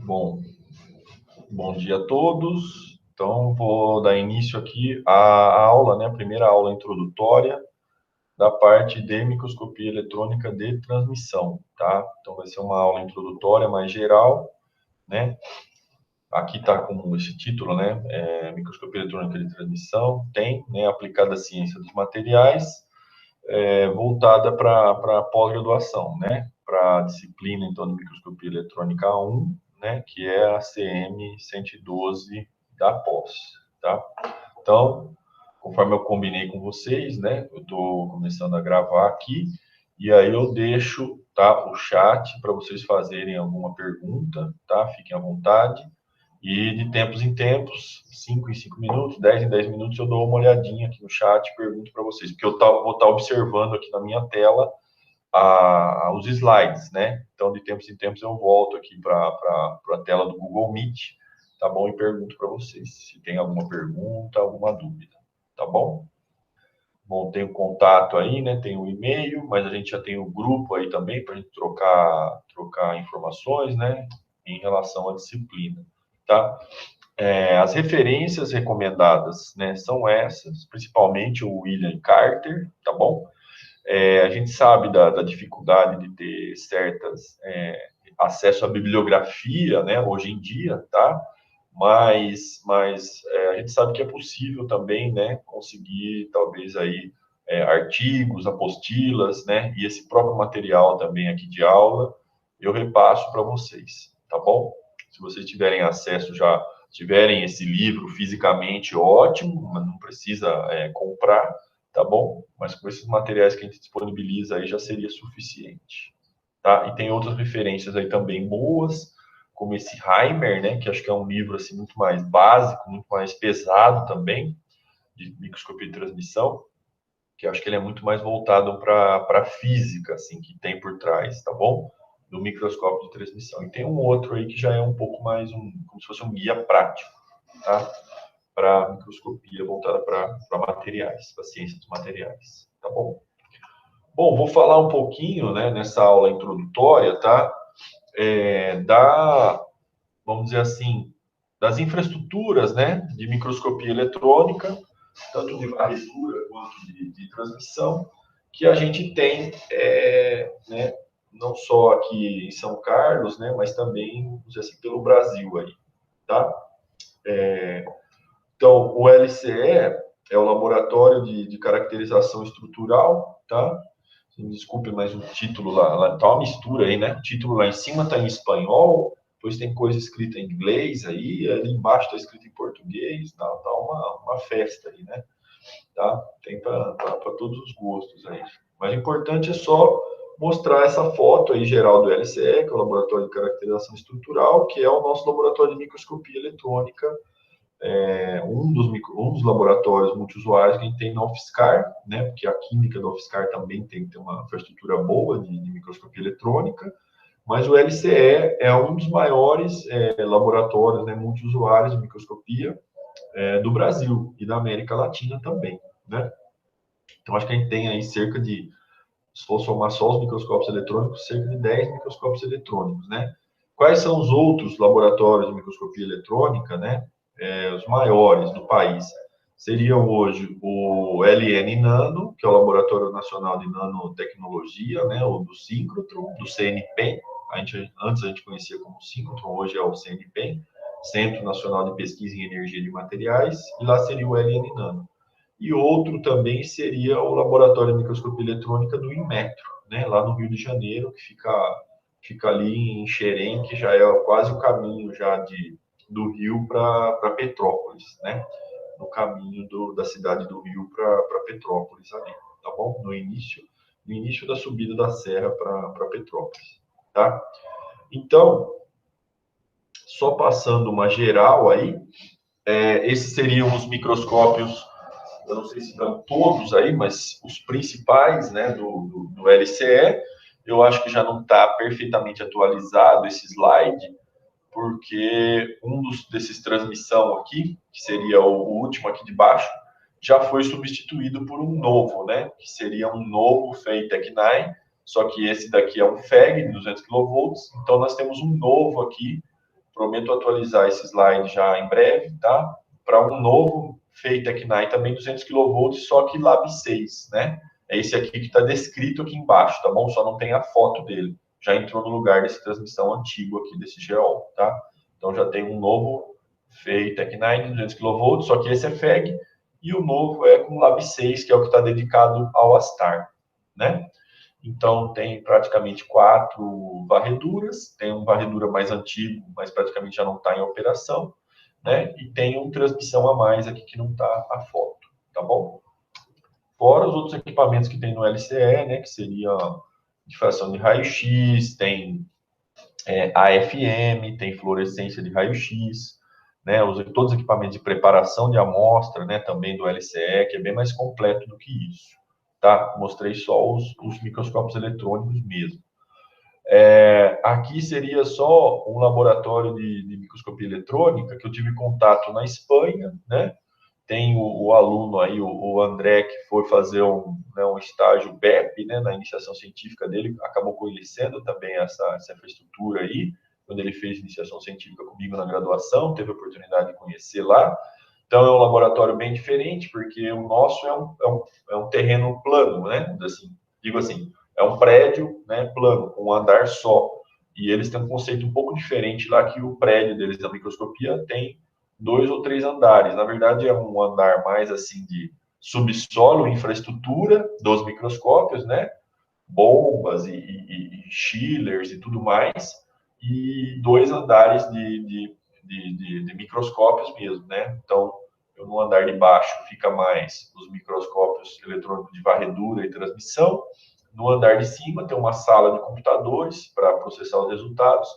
Bom, bom dia a todos. Então, vou dar início aqui à aula, né? A primeira aula introdutória da parte de microscopia eletrônica de transmissão, tá? Então, vai ser uma aula introdutória mais geral, né? Aqui está com esse título, né? Microscopia eletrônica de transmissão, tem, né? Aplicada à ciência dos materiais, voltada para pós-graduação, né? Para a disciplina, então, de microscopia eletrônica 1, né? Que é a CM 112 da pós, tá? Então, conforme eu combinei com vocês, né? Eu estou começando a gravar aqui e aí eu deixo, tá, o chat para vocês fazerem alguma pergunta, tá? Fiquem à vontade. E de tempos em tempos, 5 em 5 minutos, 10 em 10 minutos, eu dou uma olhadinha aqui no chat e pergunto para vocês, porque eu vou estar observando aqui na minha tela os slides, né? Então, de tempos em tempos, eu volto aqui para a tela do Google Meet, tá bom? E pergunto para vocês se tem alguma pergunta, alguma dúvida, tá bom? Bom, tem o contato aí, né? Tem o e-mail, mas a gente já tem o grupo aí também para a gente trocar informações, né? Em relação à disciplina, tá? As referências recomendadas, né, são essas, principalmente o William Carter, tá bom? A gente sabe da dificuldade de ter acesso à bibliografia, né, hoje em dia, tá? Mas a gente sabe que é possível também, né, conseguir talvez aí artigos, apostilas, né, e esse próprio material também aqui de aula, eu repasso para vocês, tá bom? Se vocês tiverem acesso já, tiverem esse livro fisicamente, ótimo, mas não precisa comprar, tá bom? Mas com esses materiais que a gente disponibiliza aí já seria suficiente, tá? E tem outras referências aí também boas, como esse Heimer, né, que acho que é um livro assim muito mais básico, muito mais pesado também, de microscopia de transmissão, que acho que ele é muito mais voltado para a física, assim, que tem por trás, tá bom? Do microscópio de transmissão. E tem um outro aí que já é um pouco mais como se fosse um guia prático, tá? Para microscopia voltada para materiais, para ciência dos materiais, tá bom? Bom, vou falar um pouquinho, né, nessa aula introdutória, tá? Vamos dizer assim, das infraestruturas, né, de microscopia eletrônica, tanto de varredura quanto de transmissão, que a gente tem, né, não só aqui em São Carlos, né, mas também, vamos dizer assim, pelo Brasil aí, tá? Então, o LCE é o Laboratório de Caracterização Estrutural, tá? Me desculpe, mas o título lá tá uma mistura aí, né? O título lá em cima tá em espanhol, depois tem coisa escrita em inglês aí, ali embaixo tá escrito em português, tá uma festa aí, né? Tá? Tem para todos os gostos aí. Mas o importante é só mostrar essa foto aí geral do LCE, que é o Laboratório de Caracterização Estrutural, que é o nosso laboratório de microscopia eletrônica, um dos laboratórios multiusuários que a gente tem na UFSCar, né? Porque a química da UFSCar também tem que ter uma infraestrutura boa de microscopia eletrônica, mas o LCE é um dos maiores laboratórios, né, multiusuários de microscopia do Brasil e da América Latina também, né? Então, acho que a gente tem aí cerca de, se for somar só os microscópios eletrônicos, cerca de 10 microscópios eletrônicos, né? Quais são os outros laboratórios de microscopia eletrônica, né? Os maiores do país seriam hoje o LN Nano, que é o Laboratório Nacional de Nanotecnologia, né? O do Síncrotron, do CNPEM. Antes a gente conhecia como Síncrotron, hoje é o CNPEM, Centro Nacional de Pesquisa em Energia de Materiais, e lá seria o LN Nano. E outro também seria o Laboratório de Microscopia Eletrônica do Inmetro, né? Lá no Rio de Janeiro, que fica ali em Xerém, que já é quase o caminho já do Rio para Petrópolis, né? No caminho da cidade do Rio para Petrópolis ali, tá bom? No início da subida da serra para Petrópolis, tá? Então, só passando uma geral aí, esses seriam os microscópios, eu não sei se estão todos aí, mas os principais, né, do LCE. Eu acho que já não está perfeitamente atualizado esse slide, porque desses transmissão aqui, que seria o último aqui de baixo, já foi substituído por um novo, né? Que seria um novo FEI-TEC-9, só que esse daqui é um FEG de 200 kV, então nós temos um novo aqui prometo atualizar esse slide já em breve, tá? Para um novo FEI Tec-9, também 200 kV, só que Lab 6, né? É esse aqui que está descrito aqui embaixo, tá bom? Só não tem a foto dele. Já entrou no lugar dessa transmissão antigo aqui, desse GEOL, tá? Então já tem um novo FEI Tec-9 200 kV, só que esse é FEG, e o novo é com Lab 6, que é o que está dedicado ao Astar, né? Então, tem praticamente 4 varreduras, tem uma varredura mais antigo, mas praticamente já não está em operação, né? E tem uma transmissão a mais aqui que não está a foto, tá bom? Fora os outros equipamentos que tem no LCE, né? Que seria difração de raio-x, tem AFM, tem fluorescência de raio-x, né? Todos os equipamentos de preparação de amostra, né? Também do LCE, que é bem mais completo do que isso. Tá? Mostrei só os microscópios eletrônicos mesmo. Aqui seria só um laboratório de microscopia eletrônica que eu tive contato na Espanha, né? Tem o aluno aí, o André, que foi fazer um estágio BEP, né, na iniciação científica dele, acabou conhecendo também essa infraestrutura aí, quando ele fez iniciação científica comigo na graduação, teve a oportunidade de conhecer lá. Então, é um laboratório bem diferente, porque o nosso é um terreno plano, né? Assim, digo assim, é um prédio, né, plano, com um andar só. E eles têm um conceito um pouco diferente lá, que o prédio deles da microscopia tem 2 ou 3 andares. Na verdade, é um andar mais assim de subsolo, infraestrutura dos microscópios, né? Bombas e chillers e tudo mais. E 2 andares de microscópios mesmo, né? Então, no andar de baixo fica mais os microscópios eletrônicos de varredura e transmissão. No andar de cima tem uma sala de computadores para processar os resultados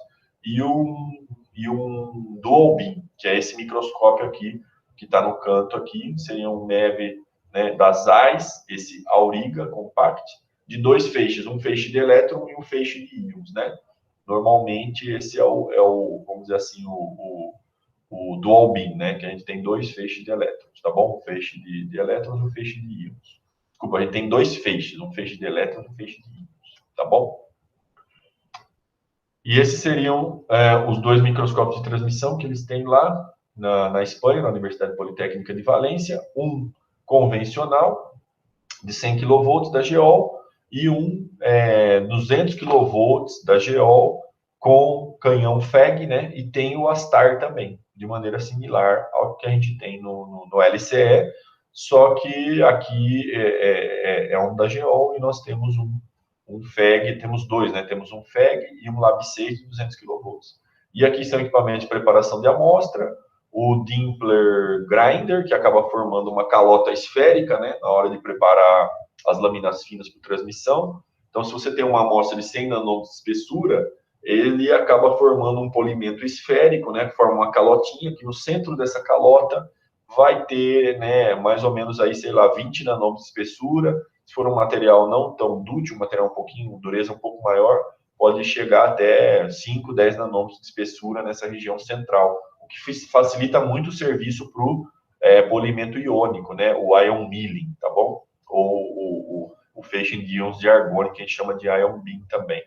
e um dual beam, que é esse microscópio aqui, que está no canto aqui, seria um MEV, né, da ZEISS, esse Auriga Compact, de 2 feixes, um feixe de elétron e um feixe de íons, né? Normalmente esse é o vamos dizer assim, o dual beam, né? Que a gente tem 2 feixes de elétrons, tá bom? Um feixe de elétrons e um feixe de íons. Desculpa, a gente tem 2 feixes, um feixe de elétrons e um feixe de íons, tá bom? E esses seriam os 2 microscópios de transmissão que eles têm lá na Espanha, na Universidade Politécnica de Valência, um convencional de 100 kV da GEOL e um 200 kV da GEOL com canhão FEG, né? E tem o Astar também, de maneira similar ao que a gente tem no LCE, só que aqui é um da GEOL e nós temos um FEG, temos 2, né? Temos um FEG e um Lab 6 de 200 kV. E aqui são equipamentos de preparação de amostra, o Dimpler Grinder, que acaba formando uma calota esférica, né? Na hora de preparar as lâminas finas para transmissão. Então, se você tem uma amostra de 100 nanômetros de espessura, ele acaba formando um polimento esférico, né? Que forma uma calotinha, que no centro dessa calota vai ter, né, mais ou menos aí, sei lá, 20 nanômetros de espessura. Se for um material não tão dúctil, um material um pouquinho, dureza um pouco maior, pode chegar até 5, 10 nanômetros de espessura nessa região central, o que facilita muito o serviço para o polimento iônico, né? O ion milling, tá bom? Ou o feixe de íons de argônio, que a gente chama de ion beam também,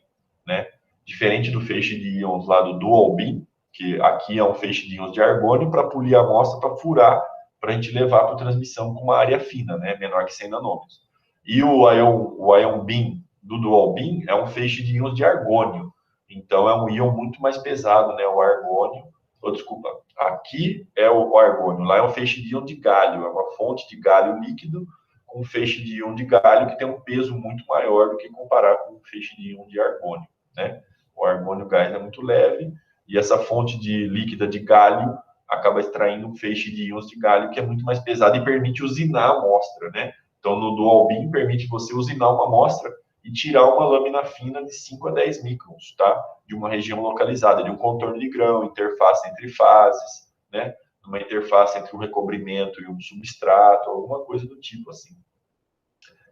né? Diferente do feixe de íons lá do dual beam, que aqui é um feixe de íons de argônio para polir a amostra, para furar, para a gente levar para transmissão com uma área fina, né? Menor que 100 nanômetros. E o ion beam do dual beam é um feixe de íons de argônio. Então, é um íon muito mais pesado, né? O argônio. Desculpa, aqui é o argônio, lá é um feixe de íon de galho, é uma fonte de galho líquido com um feixe de íon de galho que tem um peso muito maior do que comparar com um feixe de íon de argônio, né? O argônio gás é muito leve e essa fonte de líquida de galho acaba extraindo um feixe de íons de galho que é muito mais pesado e permite usinar a amostra, né? Então, no dual beam, permite você usinar uma amostra e tirar uma lâmina fina de 5 a 10 microns, tá? De uma região localizada, de um contorno de grão, interface entre fases, né? Uma interface entre um recobrimento e um substrato, alguma coisa do tipo assim.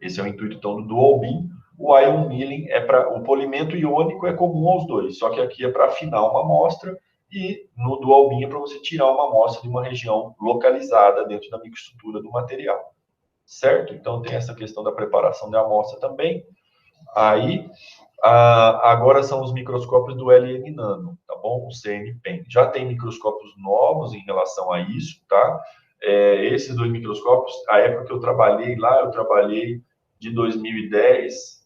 Esse é o intuito, então, do dual beam. O ion milling é para... O polimento iônico é comum aos dois, só que aqui é para afinar uma amostra e no dual beam é para você tirar uma amostra de uma região localizada dentro da microestrutura do material. Certo? Então, tem essa questão da preparação da amostra também. Aí, agora são os microscópios do LN Nano, tá bom? O CNPEM. Já tem microscópios novos em relação a isso, tá? Esses dois microscópios, a época que eu trabalhei lá, eu trabalhei de 2010,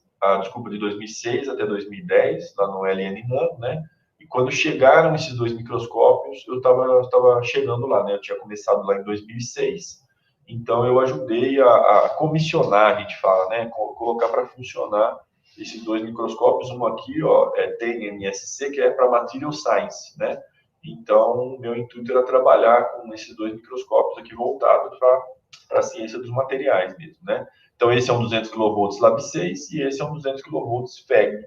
de 2006 até 2010, lá no LN-NANO, né? E quando chegaram esses dois microscópios, eu estava chegando lá, né? Eu tinha começado lá em 2006, então eu ajudei a comissionar, a gente fala, né? Colocar para funcionar esses dois microscópios. Um aqui, ó, tem MSC, que é para Material Science, né? Então, meu intuito era trabalhar com esses dois microscópios aqui voltados para a ciência dos materiais mesmo, né? Então, esse é um 200 kV Lab 6 e esse é um 200 kV FEG,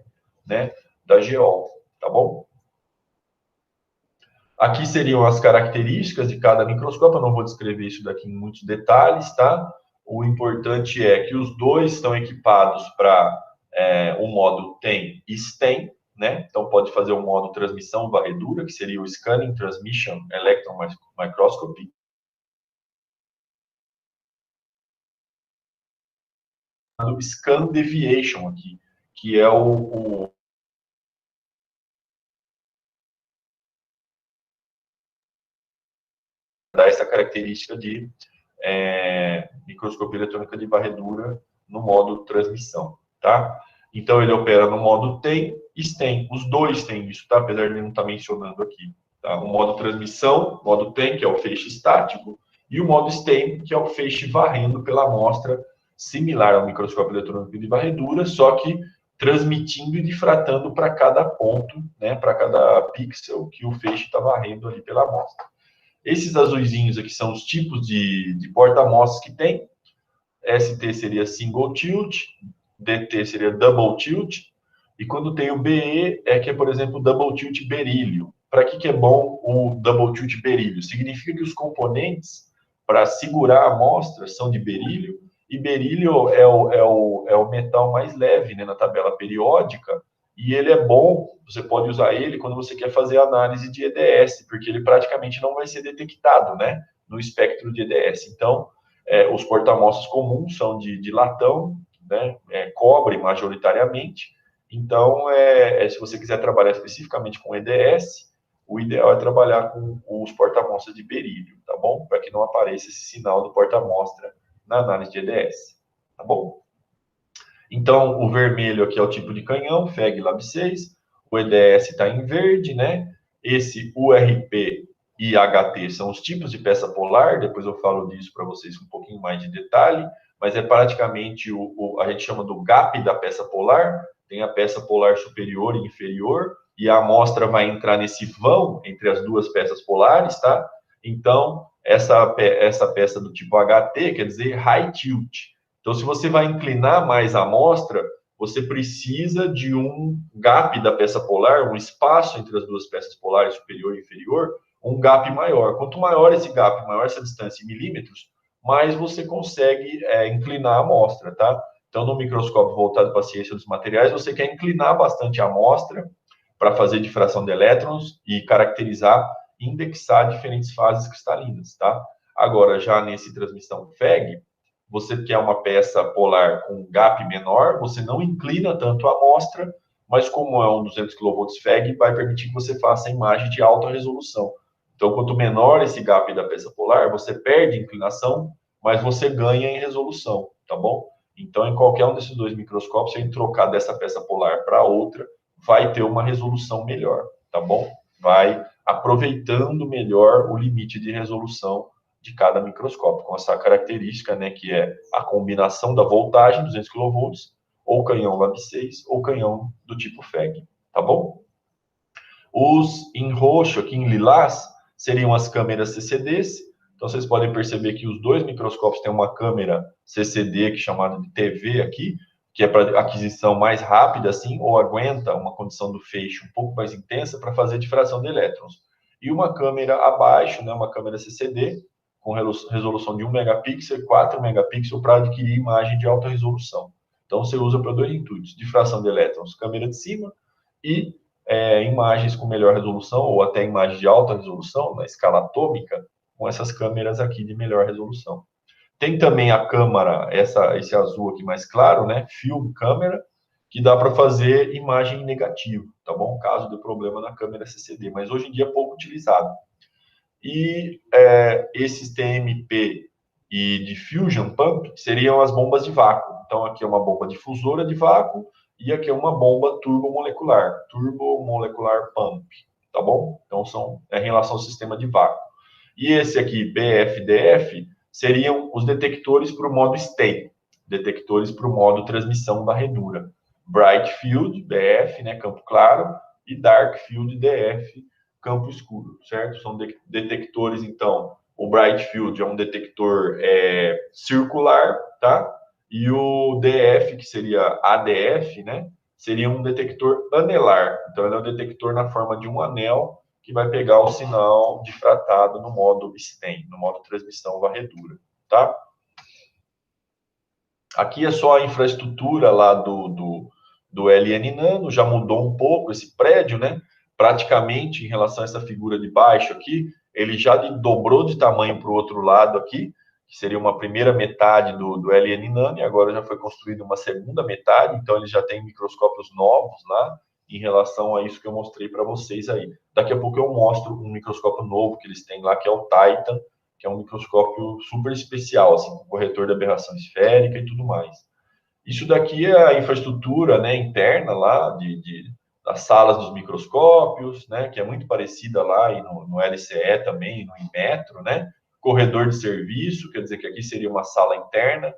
né? Da GEOL, tá bom? Aqui seriam as características de cada microscópio, eu não vou descrever isso daqui em muitos detalhes, tá? O importante é que os dois estão equipados para o modo TEM e STEM, né? Então, pode fazer o modo transmissão varredura, que seria o Scanning Transmission Electron Microscopy. O Scan Deviation aqui, que é dá essa característica de microscopia eletrônica de varredura no modo transmissão, tá? Então, ele opera no modo TEM e STEM. Os dois têm isso, tá? Apesar de ele não estar mencionando aqui. Tá? O modo transmissão, modo TEM, que é o feixe estático, e o modo STEM, que é o feixe varrendo pela amostra, similar ao microscópio eletrônico de varredura, só que transmitindo e difratando para cada ponto, né, para cada pixel que o feixe está varrendo ali pela amostra. Esses azuisinhos aqui são os tipos de porta-amostras que tem. ST seria single tilt, DT seria double tilt, e quando tem o BE que é, por exemplo, double tilt berílio. Para que é bom o double tilt berílio? Significa que os componentes para segurar a amostra são de berílio, e berílio é o metal mais leve, né, na tabela periódica, e ele é bom, você pode usar ele quando você quer fazer análise de EDS, porque ele praticamente não vai ser detectado, né, no espectro de EDS. Então, os porta-amostras comuns são de latão, né, cobre majoritariamente. Então, se você quiser trabalhar especificamente com EDS, o ideal é trabalhar com os porta-amostras de berílio, tá bom? Para que não apareça esse sinal do porta-amostra na análise de EDS, tá bom? Então, o vermelho aqui é o tipo de canhão, FEG Lab 6, o EDS está em verde, né? Esse URP e HT são os tipos de peça polar, depois eu falo disso para vocês com um pouquinho mais de detalhe, mas é praticamente a gente chama do gap da peça polar, tem a peça polar superior e inferior, e a amostra vai entrar nesse vão entre as duas peças polares, tá? Então, essa peça do tipo HT quer dizer high tilt. Então, se você vai inclinar mais a amostra, você precisa de um gap da peça polar, um espaço entre as duas peças polares, superior e inferior, um gap maior. Quanto maior esse gap, maior essa distância em milímetros, mais você consegue inclinar a amostra, tá? Então, no microscópio voltado para a ciência dos materiais, você quer inclinar bastante a amostra para fazer difração de elétrons e caracterizar, indexar diferentes fases cristalinas, tá? Agora, já nesse transmissão FEG, você quer uma peça polar com gap menor, você não inclina tanto a amostra, mas como é um 200 kV FEG, vai permitir que você faça imagem de alta resolução. Então, quanto menor esse gap da peça polar, você perde inclinação, mas você ganha em resolução, tá bom? Então, em qualquer um desses dois microscópios, se a gente trocar dessa peça polar para outra, vai ter uma resolução melhor, tá bom? Vai aproveitando melhor o limite de resolução de cada microscópio, com essa característica, né, que é a combinação da voltagem, 200 kV, ou canhão Lab 6, ou canhão do tipo FEG, tá bom? Os em roxo, aqui em lilás, seriam as câmeras CCDs. Então, vocês podem perceber que os dois microscópios têm uma câmera CCD, que é chamada de TV aqui, que é para aquisição mais rápida, assim, ou aguenta uma condição do feixe um pouco mais intensa para fazer difração de elétrons. E uma câmera abaixo, né, uma câmera CCD, com resolução de 1 megapixel e 4 megapixels para adquirir imagem de alta resolução. Então, você usa para dois intuitos, difração de elétrons, câmera de cima, e imagens com melhor resolução, ou até imagens de alta resolução, na escala atômica, com essas câmeras aqui de melhor resolução. Tem também a câmera, esse azul aqui mais claro, né? Film câmera, que dá para fazer imagem negativa, tá bom? Caso dê problema na câmera CCD, mas hoje em dia é pouco utilizado. E esses TMP e Diffusion Pump seriam as bombas de vácuo. Então, aqui é uma bomba difusora de vácuo e aqui é uma bomba turbomolecular pump, tá bom? Então, em relação ao sistema de vácuo. E esse aqui, BFDF, seriam os detectores para o modo STEM, detectores para o modo transmissão varredura. Bright Field, BF, né, campo claro, e Dark Field, DF, campo escuro, certo? São detectores, então, o Bright Field é um detector circular, tá? E o DF, que seria ADF, né, seria um detector anelar. Então, ele é um detector na forma de um anel que vai pegar o sinal difratado no modo STEM, no modo transmissão varredura, tá? Aqui é só a infraestrutura lá do LN Nano, já mudou um pouco esse prédio, né? Praticamente, em relação a essa figura de baixo aqui, ele já dobrou de tamanho para o outro lado aqui, que seria uma primeira metade do LN Nano, e agora já foi construída uma segunda metade, então ele já tem microscópios novos lá, em relação a isso que eu mostrei para vocês aí. Daqui a pouco eu mostro um microscópio novo que eles têm lá, que é o Titan, que é um microscópio super especial, assim, com corretor de aberração esférica e tudo mais. Isso daqui é a infraestrutura, né, interna lá das salas dos microscópios, né, que é muito parecida lá e no LCE também, no Inmetro, né? Corredor de serviço, quer dizer que aqui seria uma sala interna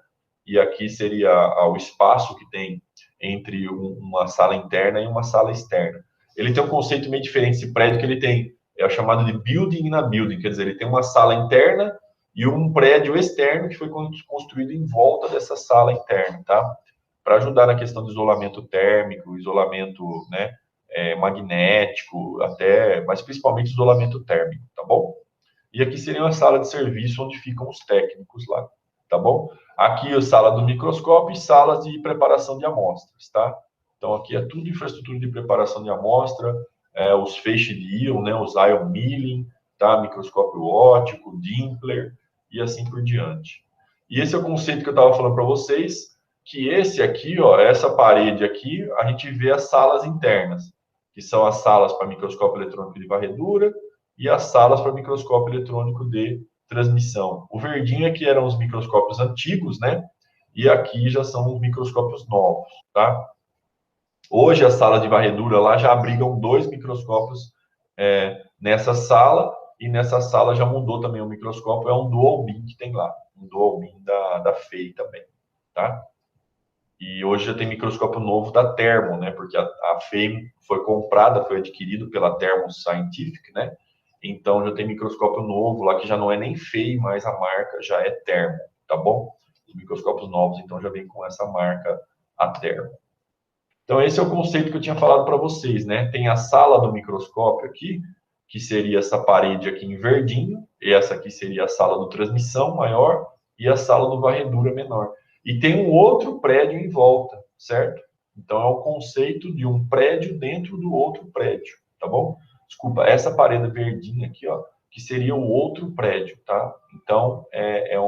e aqui seria o espaço que tem entre uma sala interna e uma sala externa. Ele tem um conceito meio diferente, esse prédio que ele tem, é o chamado de building in a building, quer dizer, ele tem uma sala interna e um prédio externo que foi construído em volta dessa sala interna, tá? Para ajudar na questão de isolamento térmico, isolamento, né, magnético, até, mas principalmente isolamento térmico, tá bom? E aqui seria uma sala de serviço onde ficam os técnicos lá, tá bom? Aqui a sala do microscópio e salas de preparação de amostras, tá? Então aqui é tudo infraestrutura de preparação de amostra, os feixes de íon, né, os ion milling, tá? Microscópio óptico, Dimpler e assim por diante. E esse é o conceito que eu estava falando para vocês, que esse aqui, ó, essa parede aqui, a gente vê as salas internas, que são as salas para microscópio eletrônico de varredura, e as salas para microscópio eletrônico de transmissão. O verdinho aqui eram os microscópios antigos, né? E aqui já são os microscópios novos, tá? Hoje as salas de varredura lá já abrigam 2 microscópios nessa sala, e nessa sala já mudou também o microscópio, é um dual beam que tem lá, um dual beam da FEI também, tá? E hoje já tem microscópio novo da Thermo, né? Porque a FEI foi comprada, foi adquirido pela Thermo Scientific, né? Então já tem microscópio novo lá que já não é nem FEI, mas a marca já é Thermo, tá bom? Os microscópios novos então já vem com essa marca, a Thermo. Então esse é o conceito que eu tinha falado para vocês, né? Tem a sala do microscópio aqui, que seria essa parede aqui em verdinho, e essa aqui seria a sala do transmissão maior e a sala do varredura menor. E tem um outro prédio em volta, certo? Então é o conceito de um prédio dentro do outro prédio, tá bom? Desculpa, essa parede verdinha aqui, ó, que seria o outro prédio, tá? Então é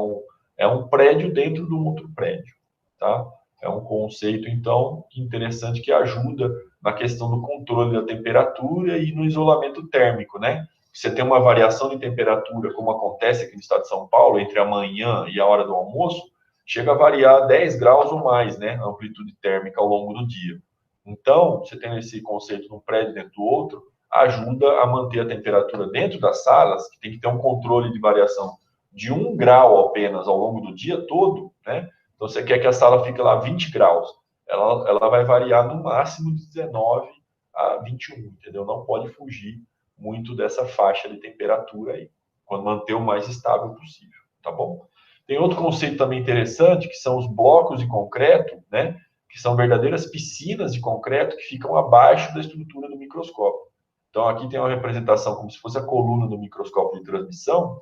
um prédio dentro do outro prédio, tá? É um conceito, então, interessante que ajuda na questão do controle da temperatura e no isolamento térmico, né? Você tem uma variação de temperatura, como acontece aqui no estado de São Paulo, entre a manhã e a hora do almoço, chega a variar 10 graus ou mais, né? A amplitude térmica ao longo do dia. Então, você tem esse conceito de um prédio dentro do outro, ajuda a manter a temperatura dentro das salas, que tem que ter um controle de variação de 1 grau apenas ao longo do dia todo, né? Então, você quer que a sala fique lá 20 graus. Ela vai variar no máximo de 19 a 21, entendeu? Não pode fugir muito dessa faixa de temperatura aí, quando manter o mais estável possível, tá bom? Tem outro conceito também interessante, que são os blocos de concreto, né? Que são verdadeiras piscinas de concreto que ficam abaixo da estrutura do microscópio. Então, aqui tem uma representação como se fosse a coluna do microscópio de transmissão,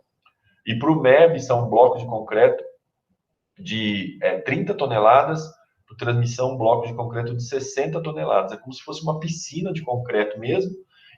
e para o MEB são blocos de concreto de 30 toneladas, por transmissão, um bloco de concreto de 60 toneladas. É como se fosse uma piscina de concreto mesmo,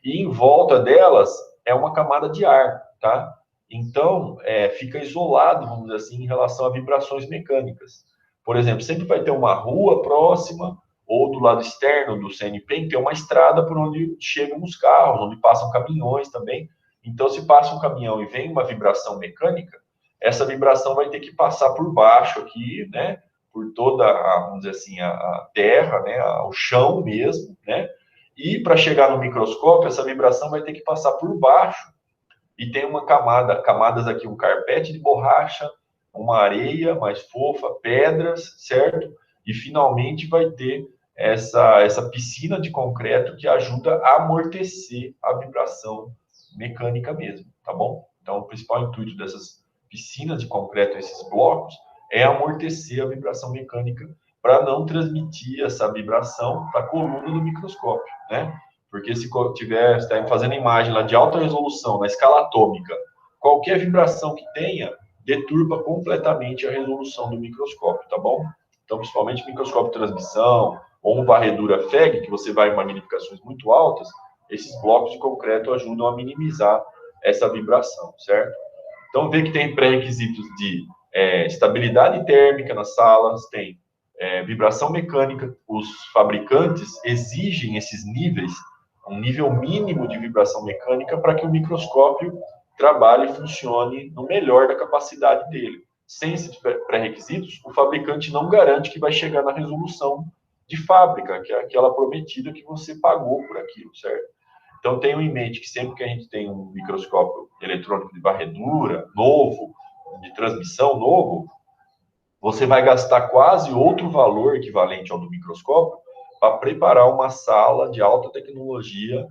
e em volta delas é uma camada de ar, tá? Então, fica isolado, vamos dizer assim, em relação a vibrações mecânicas. Por exemplo, sempre vai ter uma rua próxima, ou do lado externo do CNPEM tem uma estrada por onde chegam os carros, onde passam caminhões também. Então, se passa um caminhão e vem uma vibração mecânica, essa vibração vai ter que passar por baixo aqui, né? Por toda, vamos dizer assim, a terra, né? O chão mesmo, né? E para chegar no microscópio, essa vibração vai ter que passar por baixo. E tem uma camadas aqui, um carpete de borracha, uma areia mais fofa, pedras, certo? E finalmente vai ter essa piscina de concreto que ajuda a amortecer a vibração mecânica mesmo, tá bom? Então, o principal intuito dessas piscinas de concreto, esses blocos, é amortecer a vibração mecânica para não transmitir essa vibração para a coluna do microscópio, né? Porque se tiver, está fazendo imagem lá de alta resolução, na escala atômica, qualquer vibração que tenha, deturpa completamente a resolução do microscópio, tá bom? Então, principalmente microscópio de transmissão ou varredura FEG, que você vai em magnificações muito altas, esses blocos de concreto ajudam a minimizar essa vibração, certo? Então, vê que tem pré-requisitos de estabilidade térmica nas salas, tem vibração mecânica, os fabricantes exigem esses níveis, um nível mínimo de vibração mecânica para que o microscópio trabalhe e funcione no melhor da capacidade dele. Sem esses pré-requisitos, o fabricante não garante que vai chegar na resolução de fábrica, que é aquela prometida que você pagou por aquilo, certo? Então, tenham em mente que sempre que a gente tem um microscópio eletrônico de varredura novo, de transmissão novo, você vai gastar quase outro valor equivalente ao do microscópio para preparar uma sala de alta tecnologia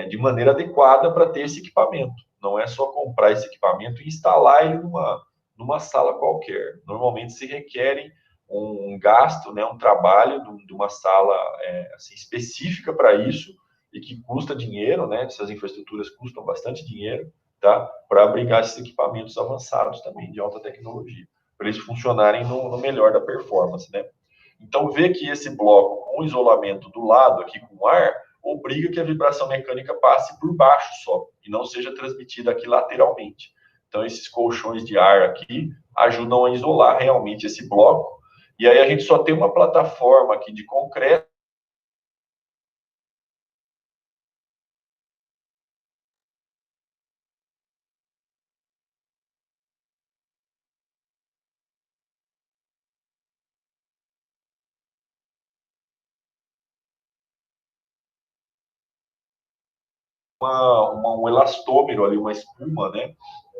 de maneira adequada para ter esse equipamento. Não é só comprar esse equipamento e instalar ele numa sala qualquer. Normalmente se requer um gasto, né, um trabalho de uma sala assim, específica para isso e que custa dinheiro, né? Essas infraestruturas custam bastante dinheiro, tá? Para abrigar esses equipamentos avançados também de alta tecnologia, para eles funcionarem no melhor da performance, né? Então, vê que esse bloco com isolamento do lado aqui com ar obriga que a vibração mecânica passe por baixo só e não seja transmitida aqui lateralmente. Então, esses colchões de ar aqui ajudam a isolar realmente esse bloco. E aí a gente só tem uma plataforma aqui de concreto um elastômero ali, uma espuma, né,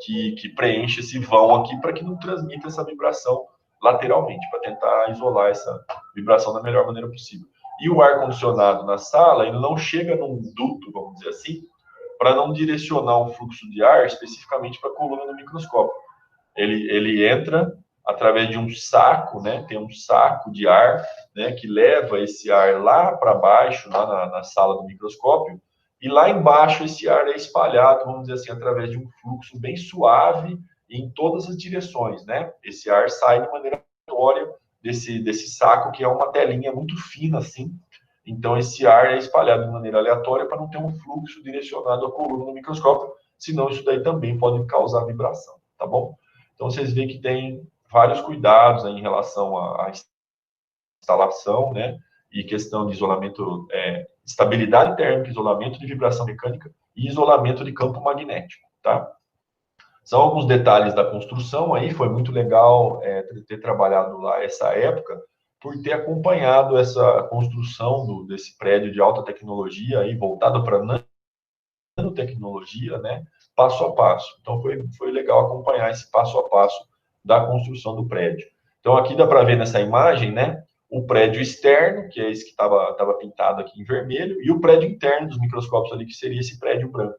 que preenche esse vão aqui para que não transmita essa vibração lateralmente, para tentar isolar essa vibração da melhor maneira possível. E o ar-condicionado na sala, ele não chega num duto, vamos dizer assim, para não direcionar um fluxo de ar especificamente para a coluna do microscópio. Ele entra através de um saco, né? Tem um saco de ar, né? Que leva esse ar lá para baixo, lá na sala do microscópio, e lá embaixo esse ar é espalhado, vamos dizer assim, através de um fluxo bem suave em todas as direções, né? Esse ar sai de maneira aleatória desse saco, que é uma telinha muito fina, assim. Então, esse ar é espalhado de maneira aleatória para não ter um fluxo direcionado à coluna do microscópio, senão isso daí também pode causar vibração, tá bom? Então, vocês veem que tem vários cuidados aí em relação à instalação, né? E questão de isolamento, estabilidade térmica, isolamento de vibração mecânica e isolamento de campo magnético, tá? São alguns detalhes da construção aí, foi muito legal ter trabalhado lá essa época, por ter acompanhado essa construção desse prédio de alta tecnologia aí, voltado para nanotecnologia, né, passo a passo. Então, foi legal acompanhar esse passo a passo da construção do prédio. Então, aqui dá para ver nessa imagem, né, o prédio externo, que é esse que estava pintado aqui em vermelho, e o prédio interno dos microscópios ali, que seria esse prédio branco,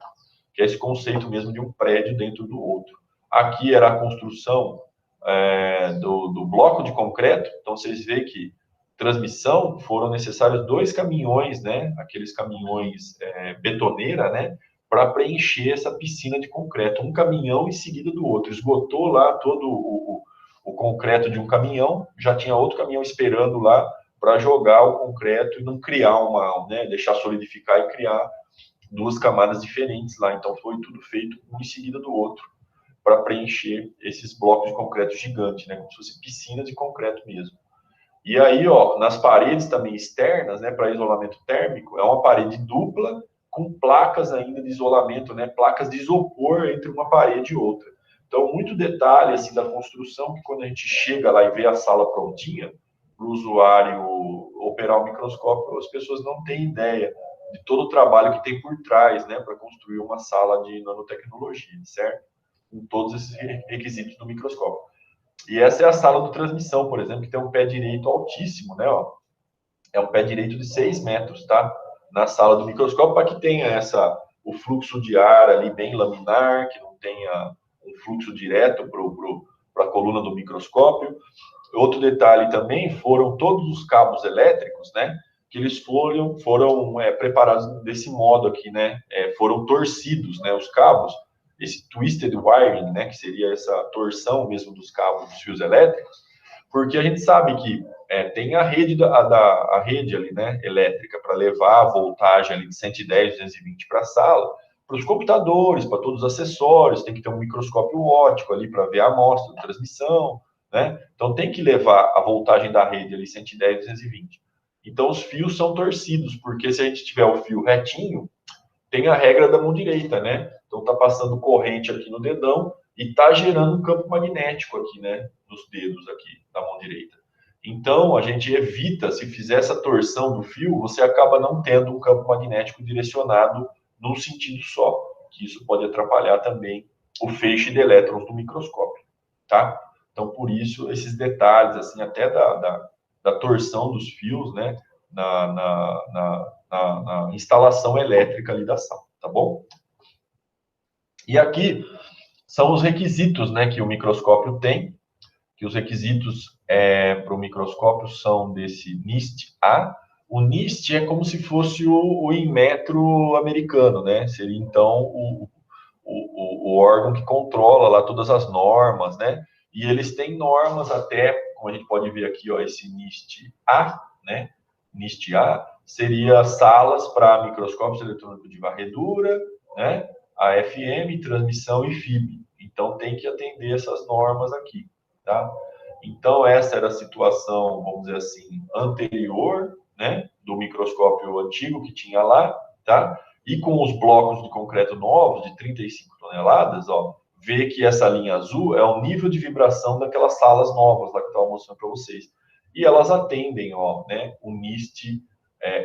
que é esse conceito mesmo de um prédio dentro do outro. Aqui era a construção do bloco de concreto, então vocês veem que transmissão foram necessários 2 caminhões, né, aqueles caminhões betoneira, né, para preencher essa piscina de concreto, um caminhão em seguida do outro, esgotou lá todo o concreto de um caminhão, já tinha outro caminhão esperando lá para jogar o concreto e não criar né, deixar solidificar e criar 2 camadas diferentes lá, então foi tudo feito um em seguida do outro para preencher esses blocos de concreto gigantes, né, como se fosse piscina de concreto mesmo. E aí, ó, nas paredes também externas, né, para isolamento térmico, é uma parede dupla com placas ainda de isolamento, né, placas de isopor entre uma parede e outra. Então, muito detalhe assim da construção que quando a gente chega lá e vê a sala prontinha para o usuário operar o microscópio, as pessoas não têm ideia de todo o trabalho que tem por trás, né, para construir uma sala de nanotecnologia, certo? Com todos esses requisitos do microscópio. E essa é a sala de transmissão, por exemplo, que tem um pé direito altíssimo, né? Ó. É um pé direito de 6 metros, tá? Na sala do microscópio, para que tenha o fluxo de ar ali bem laminar, que não tenha um fluxo direto para a coluna do microscópio. Outro detalhe também foram todos os cabos elétricos, né? Que eles foram preparados desse modo aqui, né? Foram torcidos, né? Os cabos, esse twisted wiring, né? Que seria essa torção mesmo dos cabos dos fios elétricos, porque a gente sabe que tem a rede a rede ali, né? Elétrica para levar a voltagem ali de 110, 220 para a sala, para os computadores, para todos os acessórios, tem que ter um microscópio óptico ali para ver a amostra de transmissão, né? Então tem que levar a voltagem da rede ali 110, 220. Então os fios são torcidos, porque se a gente tiver o fio retinho, tem a regra da mão direita, né? Então tá passando corrente aqui no dedão e tá gerando um campo magnético aqui, né? Nos dedos aqui da mão direita. Então a gente evita, se fizer essa torção do fio, você acaba não tendo um campo magnético direcionado num sentido só, que isso pode atrapalhar também o feixe de elétrons do microscópio, tá? Então por isso esses detalhes, assim, até da torção dos fios, né? Na instalação elétrica ali da sala, tá bom? E aqui são os requisitos, né, que o microscópio tem, que os requisitos para o microscópio são desse NIST-A. O NIST é como se fosse o Inmetro americano, né? Seria então o órgão que controla lá todas as normas, né? E eles têm normas até, como a gente pode ver aqui, ó, esse NIST-A, né? NIST-A seria salas para microscópios eletrônicos de varredura, né? AFM, transmissão e FIB. Então tem que atender essas normas aqui, tá? Então essa era a situação, vamos dizer assim, anterior, né? Do microscópio antigo que tinha lá, tá? E com os blocos de concreto novos, de 35 toneladas, ó, vê que essa linha azul é o nível de vibração daquelas salas novas lá que eu estava mostrando para vocês. E elas atendem, ó, né, o NIST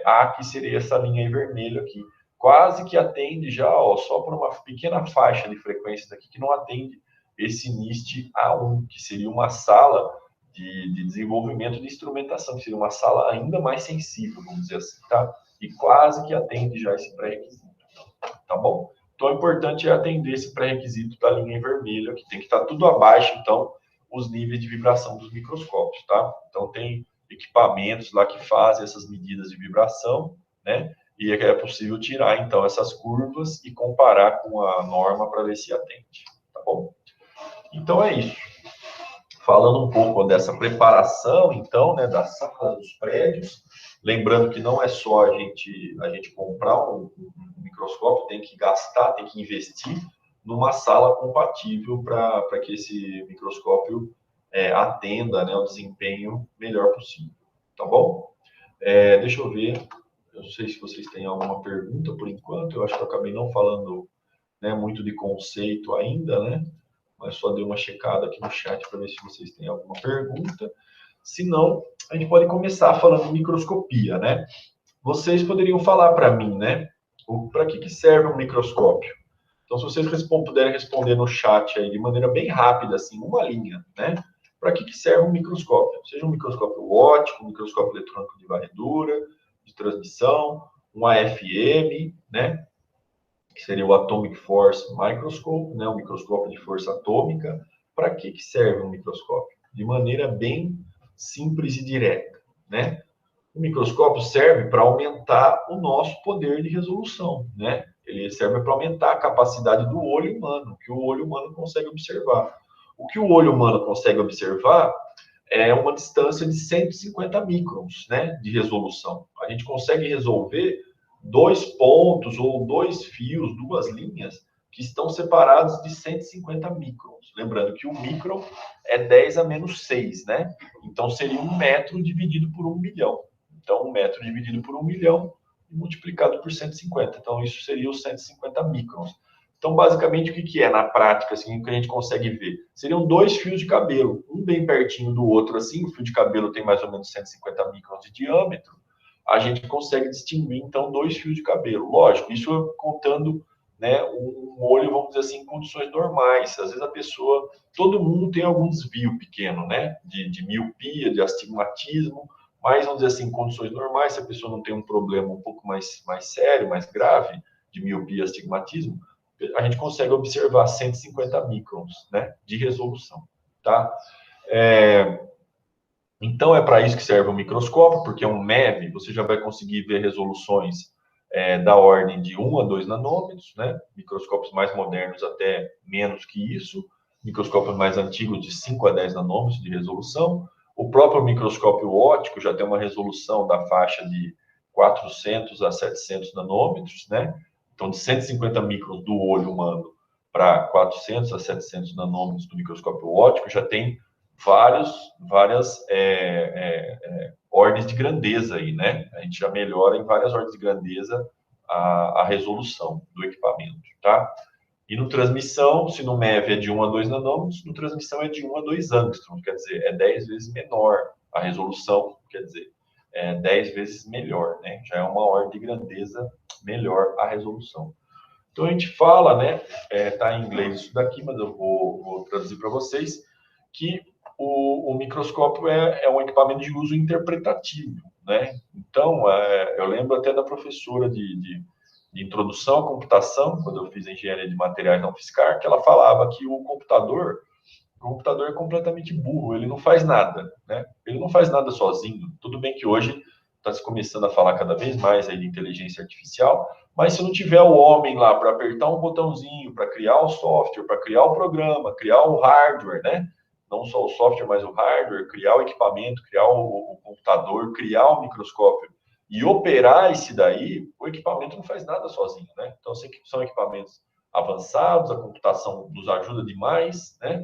A, que seria essa linha em vermelho aqui. Quase que atende já, ó, só por uma pequena faixa de frequências aqui que não atende esse NIST A1, que seria uma sala de desenvolvimento de instrumentação, que seria uma sala ainda mais sensível, vamos dizer assim, tá? E quase que atende já esse pré-requisito, tá bom? Então, o importante é atender esse pré-requisito da linha em vermelho, que tem que estar tudo abaixo, então, os níveis de vibração dos microscópios, tá? Então, tem equipamentos lá que fazem essas medidas de vibração, né? E é possível tirar, então, essas curvas e comparar com a norma para ver se atende, tá bom? Então, é isso. Falando um pouco dessa preparação, então, né, da sala dos prédios, lembrando que não é só a gente comprar um microscópio, tem que gastar, tem que investir numa sala compatível para que esse microscópio atenda, né, o desempenho melhor possível, tá bom? Deixa eu ver, eu não sei se vocês têm alguma pergunta por enquanto, eu acho que eu acabei não falando, né, muito de conceito ainda, né? Mas só dei uma checada aqui no chat para ver se vocês têm alguma pergunta. Se não, a gente pode começar falando de microscopia, né? Vocês poderiam falar para mim, né? Para que serve um microscópio? Então, se vocês puderem responder no chat aí de maneira bem rápida, assim, uma linha, né? Para que serve um microscópio? Seja um microscópio óptico, um microscópio eletrônico de varredura, de transmissão, um AFM, né? Que seria o Atomic Force Microscope, né, o microscópio de força atômica. Para que serve um microscópio? De maneira bem simples e direta, né? O microscópio serve para aumentar o nosso poder de resolução, né? Ele serve para aumentar a capacidade do olho humano, que o olho humano consegue observar. O que o olho humano consegue observar é uma distância de 150 microns, né, de resolução. A gente consegue resolver 2 pontos ou 2 fios, 2 linhas, que estão separados de 150 microns. Lembrando que o micron é 10 a menos 6, né? Então, seria 1 metro dividido por 1 milhão. Então, 1 metro dividido por 1 milhão multiplicado por 150. Então, isso seria os 150 microns. Então, basicamente, o que é na prática, assim, o que a gente consegue ver? Seriam 2 fios de cabelo, um bem pertinho do outro, assim, o fio de cabelo tem mais ou menos 150 microns de diâmetro, a gente consegue distinguir, então, 2 fios de cabelo. Lógico, isso contando, né, um olho, vamos dizer assim, em condições normais. Às vezes a pessoa, todo mundo tem algum desvio pequeno, né, de miopia, de astigmatismo, mas, vamos dizer assim, em condições normais, se a pessoa não tem um problema um pouco mais sério, mais grave, de miopia, astigmatismo, a gente consegue observar 150 microns, né, de resolução, tá? Então, é para isso que serve o microscópio, porque é um MEV, você já vai conseguir ver resoluções da ordem de 1 a 2 nanômetros, né? Microscópios mais modernos até menos que isso, microscópios mais antigos de 5 a 10 nanômetros de resolução. O próprio microscópio óptico já tem uma resolução da faixa de 400 a 700 nanômetros, né? Então, de 150 microns do olho humano para 400 a 700 nanômetros do microscópio óptico, já tem várias ordens de grandeza aí, né? A gente já melhora em várias ordens de grandeza a resolução do equipamento, tá? E no transmissão, se no MEV é de 1 a 2 nanômetros, no transmissão é de 1 a 2 angstroms, quer dizer, é 10 vezes menor a resolução, quer dizer, é 10 vezes melhor, né? Já é uma ordem de grandeza melhor a resolução. Então a gente fala, né? Tá em inglês isso daqui, mas eu vou traduzir para vocês, que o microscópio é um equipamento de uso interpretativo, né? Então, eu lembro até da professora de introdução à computação, quando eu fiz engenharia de materiais não fiscal, que ela falava que o computador é completamente burro, ele não faz nada, né? Ele não faz nada sozinho. Tudo bem que hoje está se começando a falar cada vez mais aí de inteligência artificial, mas se não tiver o homem lá para apertar um botãozinho, para criar o software, para criar o programa, criar o hardware, né? Não só o software, mas o hardware, criar o equipamento, criar o computador, criar o microscópio e operar esse daí, o equipamento não faz nada sozinho, né? Então, são equipamentos avançados, a computação nos ajuda demais, né?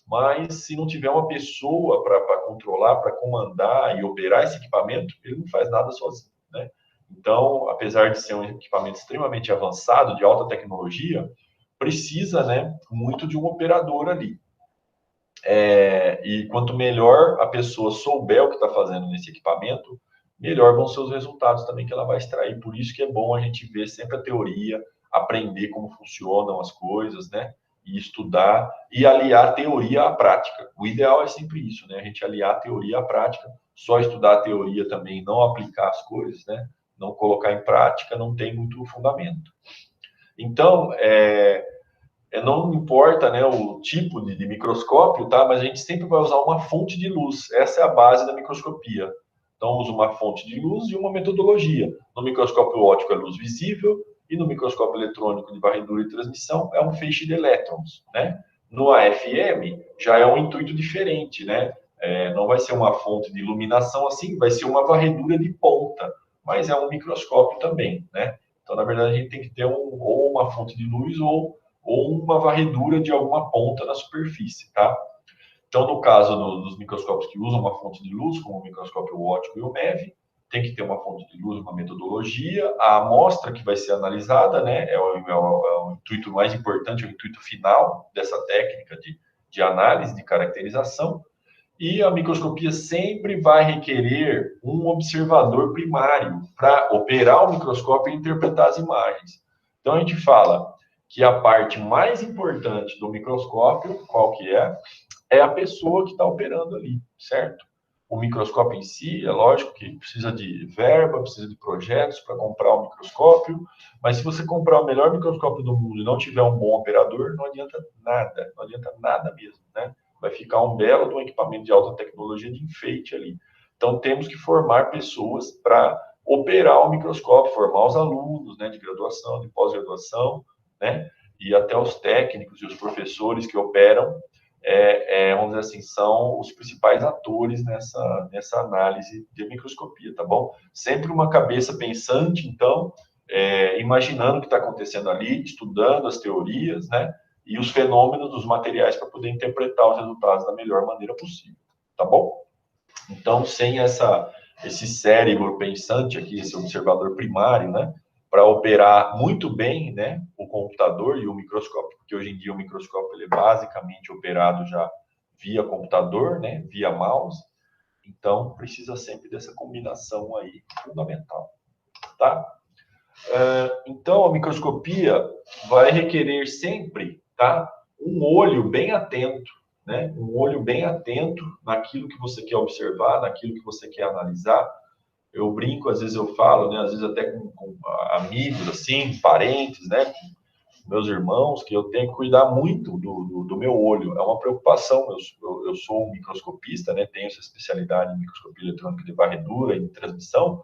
Mas se não tiver uma pessoa para controlar, para comandar e operar esse equipamento, ele não faz nada sozinho, né? Então, apesar de ser um equipamento extremamente avançado, de alta tecnologia, precisa, né, muito de um operador ali. E quanto melhor a pessoa souber o que está fazendo nesse equipamento, melhor vão ser os resultados também que ela vai extrair. Por isso que é bom a gente ver sempre a teoria, aprender como funcionam as coisas, né? E estudar e aliar a teoria à prática. O ideal é sempre isso, né? A gente aliar a teoria à prática. Só estudar a teoria também, não aplicar as coisas, né? Não colocar em prática, não tem muito fundamento. Então, não importa, né, o tipo de microscópio, tá? Mas a gente sempre vai usar uma fonte de luz. Essa é a base da microscopia. Então, usa uma fonte de luz e uma metodologia. No microscópio óptico é luz visível e no microscópio eletrônico de varredura e transmissão é um feixe de elétrons, né? No AFM já é um intuito diferente, né? Não vai ser uma fonte de iluminação assim, vai ser uma varredura de ponta, mas é um microscópio também, né? Então, na verdade, a gente tem que ter ou uma fonte de luz ou uma varredura de alguma ponta na superfície, tá? Então, no caso dos microscópios que usam uma fonte de luz, como o microscópio óptico e o MEV, tem que ter uma fonte de luz, uma metodologia, a amostra que vai ser analisada, né, é o intuito mais importante, é o intuito final dessa técnica de análise, de caracterização, e a microscopia sempre vai requerer um observador primário para operar o microscópio e interpretar as imagens. Então, a gente fala que a parte mais importante do microscópio, qual que é? É a pessoa que está operando ali, certo? O microscópio em si, é lógico que precisa de verba, precisa de projetos para comprar o microscópio, mas se você comprar o melhor microscópio do mundo e não tiver um bom operador, não adianta nada mesmo, né? Vai ficar um belo de um equipamento de alta tecnologia de enfeite ali. Então, temos que formar pessoas para operar o microscópio, formar os alunos, né, de graduação, de pós-graduação, né, e até os técnicos e os professores que operam, vamos dizer assim, são os principais atores nessa análise de microscopia, tá bom? Sempre uma cabeça pensante, então, imaginando o que está acontecendo ali, estudando as teorias, né? E os fenômenos dos materiais para poder interpretar os resultados da melhor maneira possível, tá bom? Então, sem esse cérebro pensante aqui, esse observador primário, né? Para operar muito bem, né? O computador e o microscópio, porque hoje em dia o microscópio ele é basicamente operado já via computador, né? Via mouse. Então, precisa sempre dessa combinação aí fundamental, tá? Então, a microscopia vai requerer sempre, tá? Um olho bem atento, né? Um olho bem atento naquilo que você quer observar, naquilo que você quer analisar. Eu brinco, às vezes eu falo, né? Às vezes até com amigos, assim, parentes, né? Meus irmãos, que eu tenho que cuidar muito do meu olho. É uma preocupação. Eu sou um microscopista, né? Tenho essa especialidade em microscopia eletrônica de varredura e de transmissão,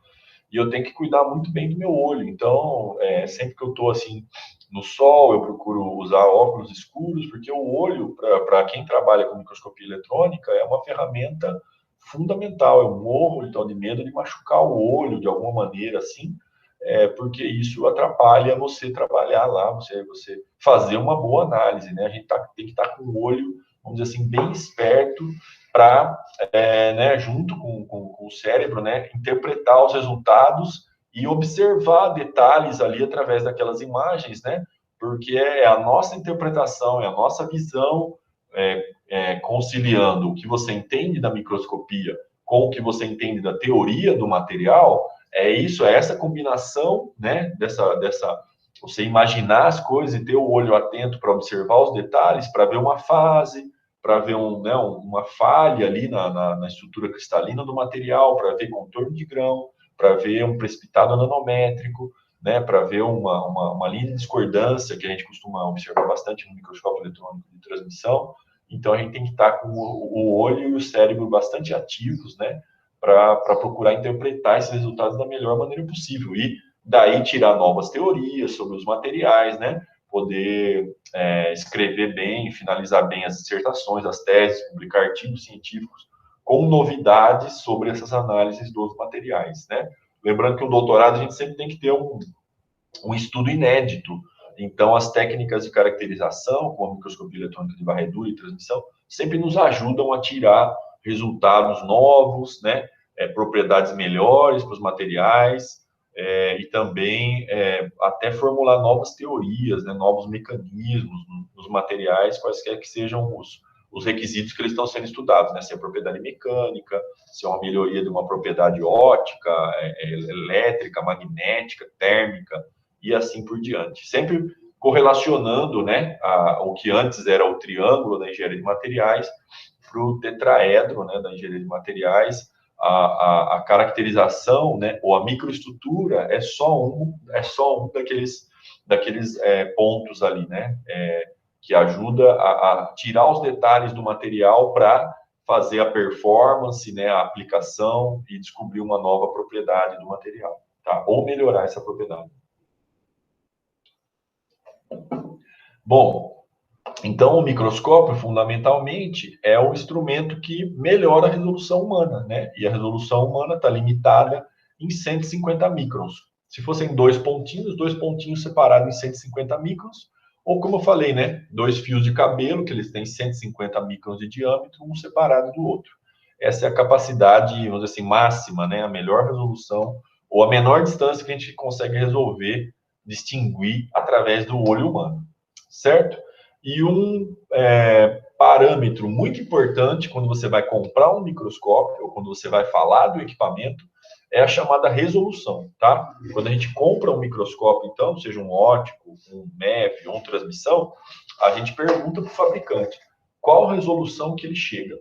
e eu tenho que cuidar muito bem do meu olho. Então, sempre que eu estou assim no sol, eu procuro usar óculos escuros, porque o olho, para quem trabalha com microscopia eletrônica, é uma ferramenta fundamental. Eu morro então de medo de machucar o olho de alguma maneira assim, porque isso atrapalha você trabalhar lá, você fazer uma boa análise, né? A gente tem que estar com o olho, vamos dizer assim, bem esperto para, né, junto com o cérebro, né, interpretar os resultados e observar detalhes ali através daquelas imagens, né? Porque é a nossa interpretação, é a nossa visão, conciliando o que você entende da microscopia com o que você entende da teoria do material. É essa combinação, né, você imaginar as coisas e ter o olho atento para observar os detalhes, para ver uma fase, para ver uma falha ali na estrutura cristalina do material, para ver contorno de grão, para ver um precipitado nanométrico, né, para ver uma linha de discordância que a gente costuma observar bastante no microscópio eletrônico de transmissão. Então, a gente tem que estar com o olho e o cérebro bastante ativos, né, para procurar interpretar esses resultados da melhor maneira possível. E daí tirar novas teorias sobre os materiais, né, poder escrever bem, finalizar bem as dissertações, as teses, publicar artigos científicos com novidades sobre essas análises dos materiais, né? Lembrando que o doutorado a gente sempre tem que ter um estudo inédito. Então, as técnicas de caracterização, como a microscopia eletrônica de varredura e transmissão, sempre nos ajudam a tirar resultados novos, né? Propriedades melhores para os materiais, e também até formular novas teorias, né? Novos mecanismos nos materiais, quaisquer que sejam os requisitos que eles estão sendo estudados, né? Se é propriedade mecânica, se é uma melhoria de uma propriedade óptica, elétrica, magnética, térmica, e assim por diante. Sempre correlacionando, né, o que antes era o triângulo da engenharia de materiais para o tetraedro, né, da engenharia de materiais. A caracterização, né, ou a microestrutura é só um daqueles pontos ali, né, que ajuda a tirar os detalhes do material para fazer a performance, né, a aplicação e descobrir uma nova propriedade do material, tá? Ou melhorar essa propriedade. Bom, então o microscópio, fundamentalmente, é o instrumento que melhora a resolução humana, né? E a resolução humana está limitada em 150 microns. Se fossem dois pontinhos separados em 150 microns, ou como eu falei, né? Dois fios de cabelo, que eles têm 150 microns de diâmetro, um separado do outro. Essa é a capacidade, vamos dizer assim, máxima, né? A melhor resolução, ou a menor distância que a gente consegue resolver, distinguir através do olho humano, certo? E um parâmetro muito importante quando você vai comprar um microscópio ou quando você vai falar do equipamento é a chamada resolução, tá? Quando a gente compra um microscópio, então, seja um óptico, um MEF ou uma transmissão, a gente pergunta para o fabricante qual resolução que ele chega.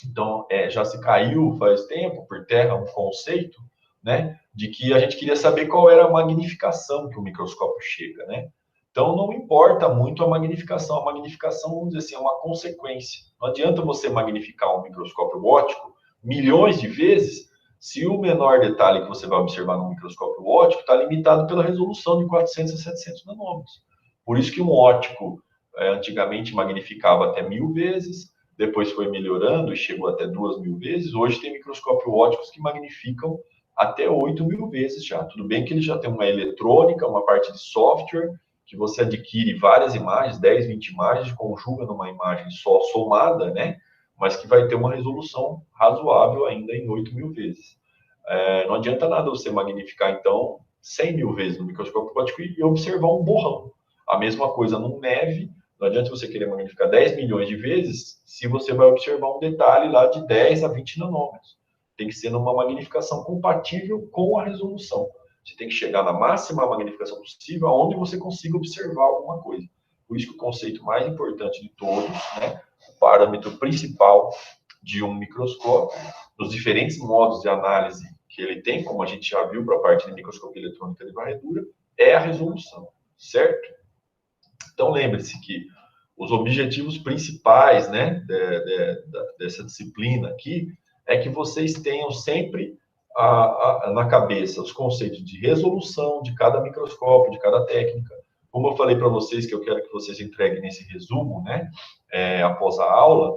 Então, já se caiu faz tempo por terra um conceito, né, de que a gente queria saber qual era a magnificação que o microscópio chega, né? Então, não importa muito a magnificação, vamos dizer assim, é uma consequência. Não adianta você magnificar um microscópio óptico milhões de vezes se o menor detalhe que você vai observar no microscópio óptico está limitado pela resolução de 400 a 700 nanômetros. Por isso que um óptico antigamente magnificava até 1000 vezes, depois foi melhorando e chegou até 2000 vezes. Hoje tem microscópios ópticos que magnificam até 8.000 vezes já. Tudo bem que ele já tem uma eletrônica, uma parte de software, que você adquire várias imagens, 10, 20 imagens, conjuga numa imagem só somada, né? Mas que vai ter uma resolução razoável ainda em 8.000 vezes. Não adianta nada você magnificar, então, 100.000 vezes no microscópio óptico e observar um borrão. A mesma coisa num MEV, não adianta você querer magnificar 10 milhões de vezes se você vai observar um detalhe lá de 10 a 20 nanômetros. Tem que ser numa magnificação compatível com a resolução. Você tem que chegar na máxima magnificação possível, onde você consiga observar alguma coisa. Por isso que o conceito mais importante de todos, né, o parâmetro principal de um microscópio, nos diferentes modos de análise que ele tem, como a gente já viu para a parte de microscopia eletrônica de varredura, é a resolução, certo? Então, lembre-se que os objetivos principais, né, dessa disciplina aqui é que vocês tenham sempre na cabeça os conceitos de resolução de cada microscópio, de cada técnica. Como eu falei para vocês, que eu quero que vocês entreguem nesse resumo, né, após a aula,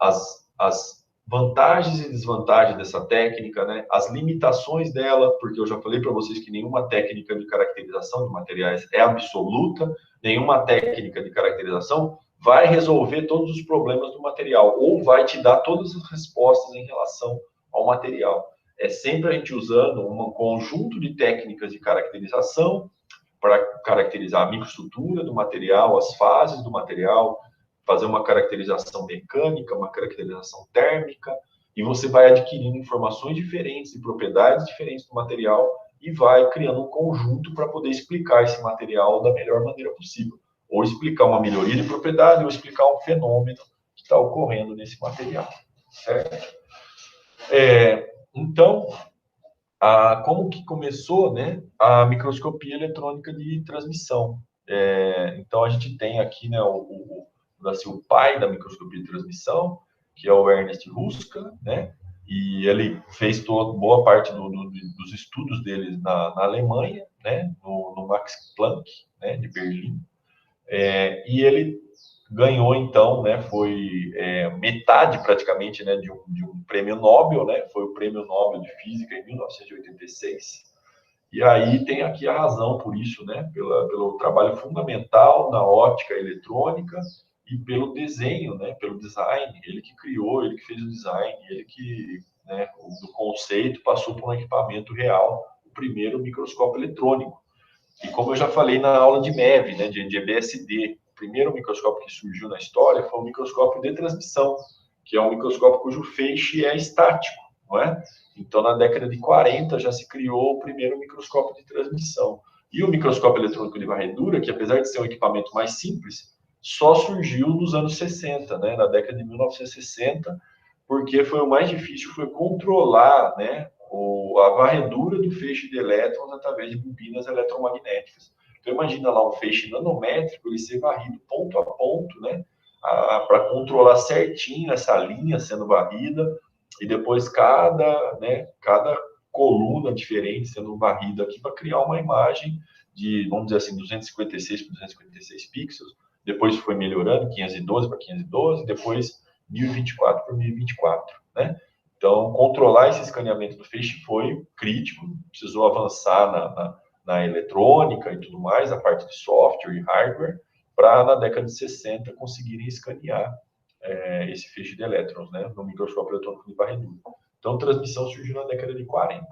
as vantagens e desvantagens dessa técnica, né, as limitações dela, porque eu já falei para vocês que nenhuma técnica de caracterização de materiais é absoluta, nenhuma técnica de caracterização vai resolver todos os problemas do material ou vai te dar todas as respostas em relação ao material. É sempre a gente usando um conjunto de técnicas de caracterização para caracterizar a microestrutura do material, as fases do material, fazer uma caracterização mecânica, uma caracterização térmica, e você vai adquirindo informações diferentes e propriedades diferentes do material e vai criando um conjunto para poder explicar esse material da melhor maneira possível. Ou explicar uma melhoria de propriedade, ou explicar um fenômeno que está ocorrendo nesse material. Certo? Então, como que começou, né, a microscopia eletrônica de transmissão? Então, a gente tem aqui, né, o pai da microscopia de transmissão, que é o Ernest Ruska, né? E ele fez boa parte dos estudos dele na Alemanha, né? No Max Planck, né? De Berlim. E ele ganhou, então, né? Foi metade, praticamente, né? De um prêmio Nobel, né? Foi o prêmio Nobel de Física em 1986. E aí tem aqui a razão por isso, né? Pelo trabalho fundamental na óptica eletrônica e pelo desenho, né? Pelo design. Ele que criou, ele que fez o design, ele que, né, do conceito passou por um equipamento real, o primeiro microscópio eletrônico. E como eu já falei na aula de MEV, né, de EBSD, o primeiro microscópio que surgiu na história foi o microscópio de transmissão, que é um microscópio cujo feixe é estático, não é? Então, na década de 40, já se criou o primeiro microscópio de transmissão. E o microscópio eletrônico de varredura, que apesar de ser um equipamento mais simples, só surgiu nos anos 60, né, na década de 1960, porque foi o mais difícil, foi controlar, né, a varredura do feixe de elétrons através de bobinas eletromagnéticas. Então, imagina lá um feixe nanométrico, ele ser varrido ponto a ponto, né, para controlar certinho essa linha sendo varrida, e depois cada coluna diferente sendo varrida aqui para criar uma imagem de, vamos dizer assim, 256 por 256 pixels. Depois foi melhorando, 512 para 512, depois 1024 por 1024, né? Então, controlar esse escaneamento do feixe foi crítico, precisou avançar na eletrônica e tudo mais, a parte de software e hardware, para na década de 60 conseguirem escanear esse feixe de elétrons, né, no microscópio eletrônico de varredura. Então, transmissão surgiu na década de 40.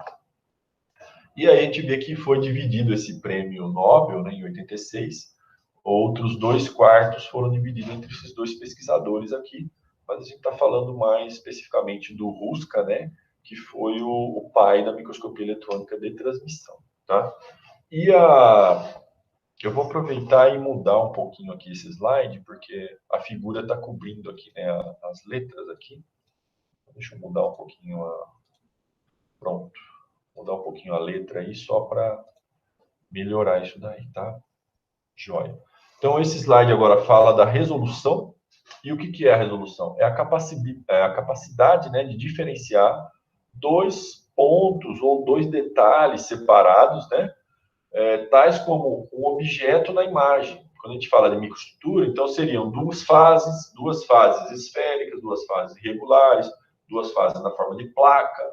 E aí a gente vê que foi dividido esse prêmio Nobel, né, em 86. Outros 2/4 foram divididos entre esses dois pesquisadores aqui, mas a gente está falando mais especificamente do Ruska, né, que foi o pai da microscopia eletrônica de transmissão, tá? E eu vou aproveitar e mudar um pouquinho aqui esse slide, porque a figura está cobrindo aqui, né, as letras aqui. Deixa eu mudar um pouquinho Pronto. Mudar um pouquinho a letra aí, só para melhorar isso daí, tá? Joia. Então, esse slide agora fala da resolução. E o que é a resolução? É a capacidade, né, de diferenciar dois pontos ou dois detalhes separados, né, tais como um objeto na imagem. Quando a gente fala de microestrutura, então seriam duas fases esféricas, duas fases irregulares, duas fases na forma de placa,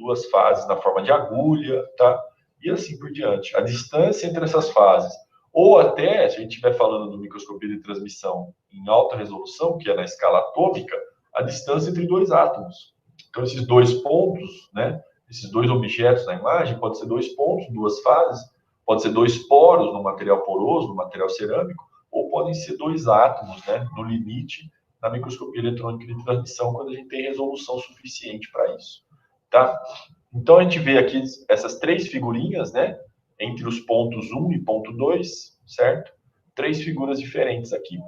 duas fases na forma de agulha, tá? E assim por diante. A distância entre essas fases, ou até, se a gente estiver falando do microscopia de transmissão em alta resolução, que é na escala atômica, a distância entre dois átomos. Então, esses dois pontos, né? Esses dois objetos na imagem, pode ser dois pontos, duas fases, pode ser dois poros no material poroso, no material cerâmico, ou podem ser dois átomos, né? No limite, na microscopia eletrônica de transmissão, quando a gente tem resolução suficiente para isso, tá? Então, a gente vê aqui essas três figurinhas, né? Entre os pontos 1 e ponto 2, certo? Três figuras diferentes aqui.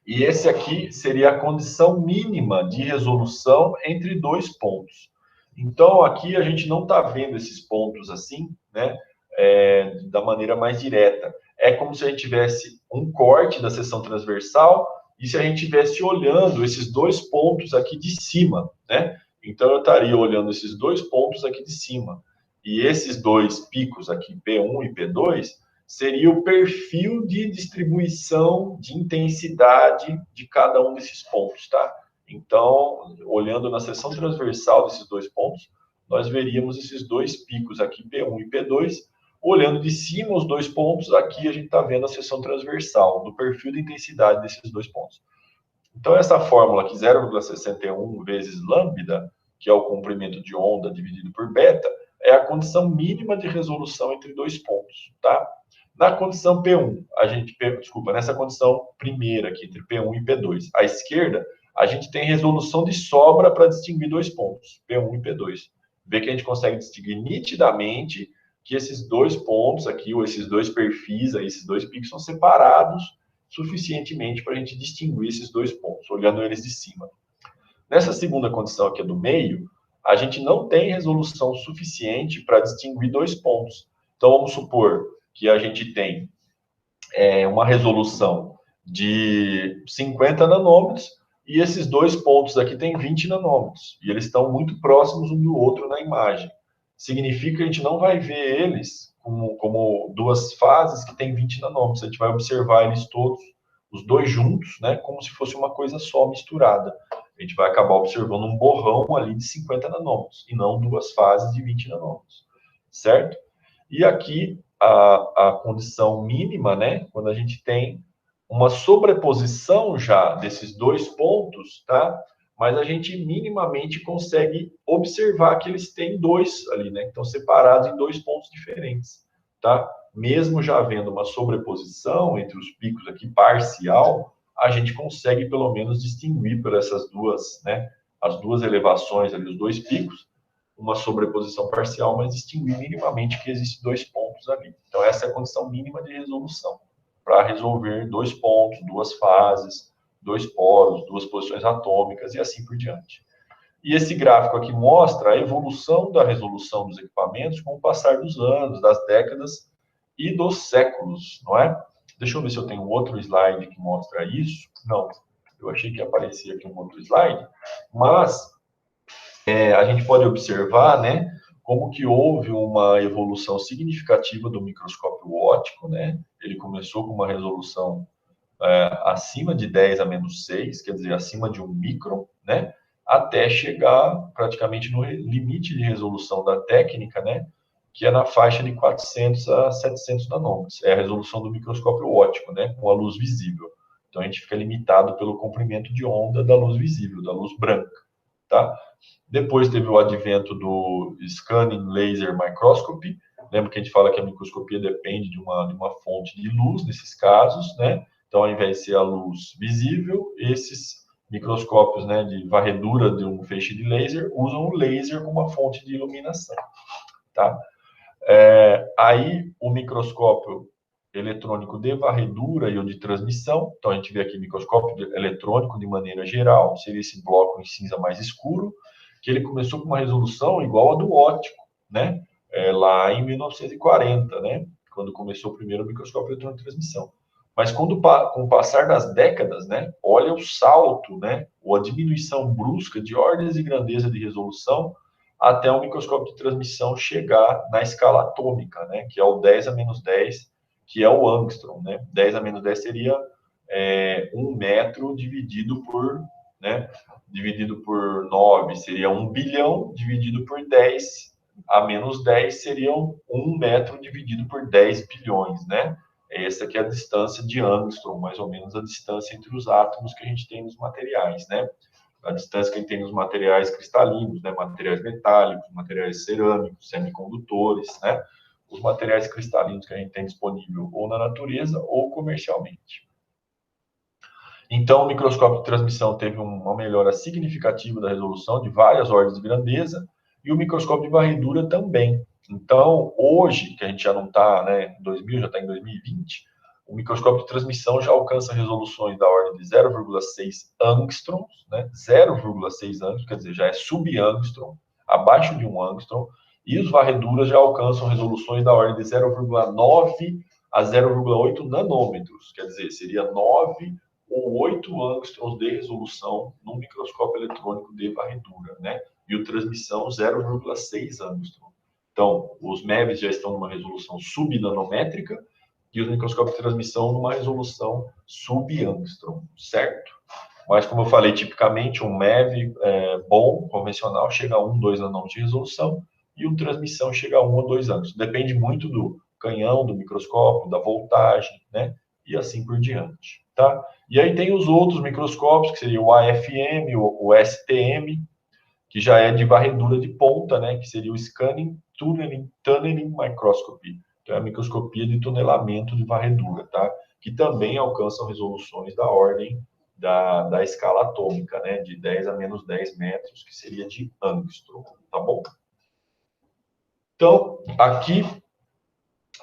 E esse aqui seria a condição mínima de resolução entre dois pontos. Então, aqui a gente não está vendo esses pontos assim, né? Da maneira mais direta. É como se a gente tivesse um corte da seção transversal e se a gente estivesse olhando esses dois pontos aqui de cima, né? Então, eu estaria olhando esses dois pontos aqui de cima. E esses dois picos aqui, P1 e P2, seria o perfil de distribuição de intensidade de cada um desses pontos, tá? Então, olhando na seção transversal desses dois pontos, nós veríamos esses dois picos aqui, P1 e P2. Olhando de cima os dois pontos, aqui a gente está vendo a seção transversal do perfil de intensidade desses dois pontos. Então, essa fórmula aqui, 0,61 vezes lambda, que é o comprimento de onda dividido por beta, é a condição mínima de resolução entre dois pontos, tá? Na condição P1, nessa condição primeira aqui, entre P1 e P2, à esquerda, a gente tem resolução de sobra para distinguir dois pontos, P1 e P2. Vê que a gente consegue distinguir nitidamente que esses dois pontos aqui, ou esses dois perfis, aí, esses dois picos, são separados suficientemente para a gente distinguir esses dois pontos, olhando eles de cima. Nessa segunda condição aqui do meio, a gente não tem resolução suficiente para distinguir dois pontos. Então, vamos supor que a gente tem uma resolução de 50 nanômetros e esses dois pontos aqui têm 20 nanômetros. E eles estão muito próximos um do outro na imagem. Significa que a gente não vai ver eles como duas fases que têm 20 nanômetros. A gente vai observar eles todos, os dois juntos, né, como se fosse uma coisa só misturada. A gente vai acabar observando um borrão ali de 50 nanômetros, e não duas fases de 20 nanômetros, certo? E aqui a condição mínima, né, quando a gente tem uma sobreposição já desses dois pontos, tá? Mas a gente minimamente consegue observar que eles têm dois ali, né? Estão separados em dois pontos diferentes, tá? Mesmo já havendo uma sobreposição entre os picos aqui parcial, a gente consegue pelo menos distinguir por essas duas, né? As duas elevações ali, os dois picos, uma sobreposição parcial, mas distinguir minimamente que existem dois pontos ali. Então, essa é a condição mínima de resolução, para resolver dois pontos, duas fases, dois poros, duas posições atômicas e assim por diante. E esse gráfico aqui mostra a evolução da resolução dos equipamentos com o passar dos anos, das décadas e dos séculos, não é? Deixa eu ver se eu tenho outro slide que mostra isso. Não, eu achei que aparecia aqui um outro slide, mas a gente pode observar, né, como que houve uma evolução significativa do microscópio óptico, né? Ele começou com uma resolução acima de 10 a menos 6, quer dizer, acima de 1 micron, né? Até chegar praticamente no limite de resolução da técnica, né? Que é na faixa de 400 a 700 nanômetros. É a resolução do microscópio óptico, né? Com a luz visível. Então, a gente fica limitado pelo comprimento de onda da luz visível, da luz branca, tá? Depois teve o advento do Scanning Laser Microscopy. Lembra que a gente fala que a microscopia depende de uma fonte de luz, nesses casos, né? Então, ao invés de ser a luz visível, esses microscópios, né, de varredura de um feixe de laser usam o laser como uma fonte de iluminação, tá? Aí, o microscópio eletrônico de varredura e o de transmissão. Então, a gente vê aqui microscópio eletrônico de maneira geral, seria esse bloco em cinza mais escuro, que ele começou com uma resolução igual a do óptico, né? Lá em 1940, né? Quando começou o primeiro microscópio eletrônico de transmissão. Mas com o passar das décadas, né? Olha o salto, né? Ou a diminuição brusca de ordens de grandeza de resolução até o microscópio de transmissão chegar na escala atômica, né? Que é o 10 a menos 10, que é o angstrom, né? 10 a menos 10 seria 1 metro dividido por né? Dividido por 9 seria 1 bilhão, dividido por 10 a menos 10 seriam 1 metro dividido por 10 bilhões, né? Essa que é a distância de Armstrong, mais ou menos a distância entre os átomos que a gente tem nos materiais, né? A distância que a gente tem nos materiais cristalinos, né? Materiais metálicos, materiais cerâmicos, semicondutores, né? Os materiais cristalinos que a gente tem disponível ou na natureza ou comercialmente. Então, o microscópio de transmissão teve uma melhora significativa da resolução de várias ordens de grandeza e o microscópio de varredura também. Então, hoje, que a gente já não está, né, em 2000, já está em 2020, o microscópio de transmissão já alcança resoluções da ordem de 0,6 angstroms, né, 0,6 angstroms, quer dizer, já é sub-angstrom, abaixo de 1 angstrom, e os varreduras já alcançam resoluções da ordem de 0,9 a 0,8 nanômetros, quer dizer, seria 9 ou 8 angstroms de resolução no microscópio eletrônico de varredura, né? E o transmissão 0,6 angstrom. Então, os MEVs já estão numa resolução subnanométrica e os microscópios de transmissão numa resolução sub-angstrom, certo? Mas, como eu falei, tipicamente um MEV bom, convencional, chega a 1, 2 nanômetros de resolução e o transmissão chega a 1 ou 2 angstroms. Depende muito do canhão, do microscópio, da voltagem, né? E assim por diante, tá? E aí tem os outros microscópios, que seria o AFM, o STM, que já é de varredura de ponta, né? Que seria o Scanning Tunneling Microscopy, que é a microscopia de tunelamento de varredura, tá? Que também alcançam resoluções da ordem da escala atômica, né? De 10 a menos 10 metros, que seria de angstrom, tá bom? Então, aqui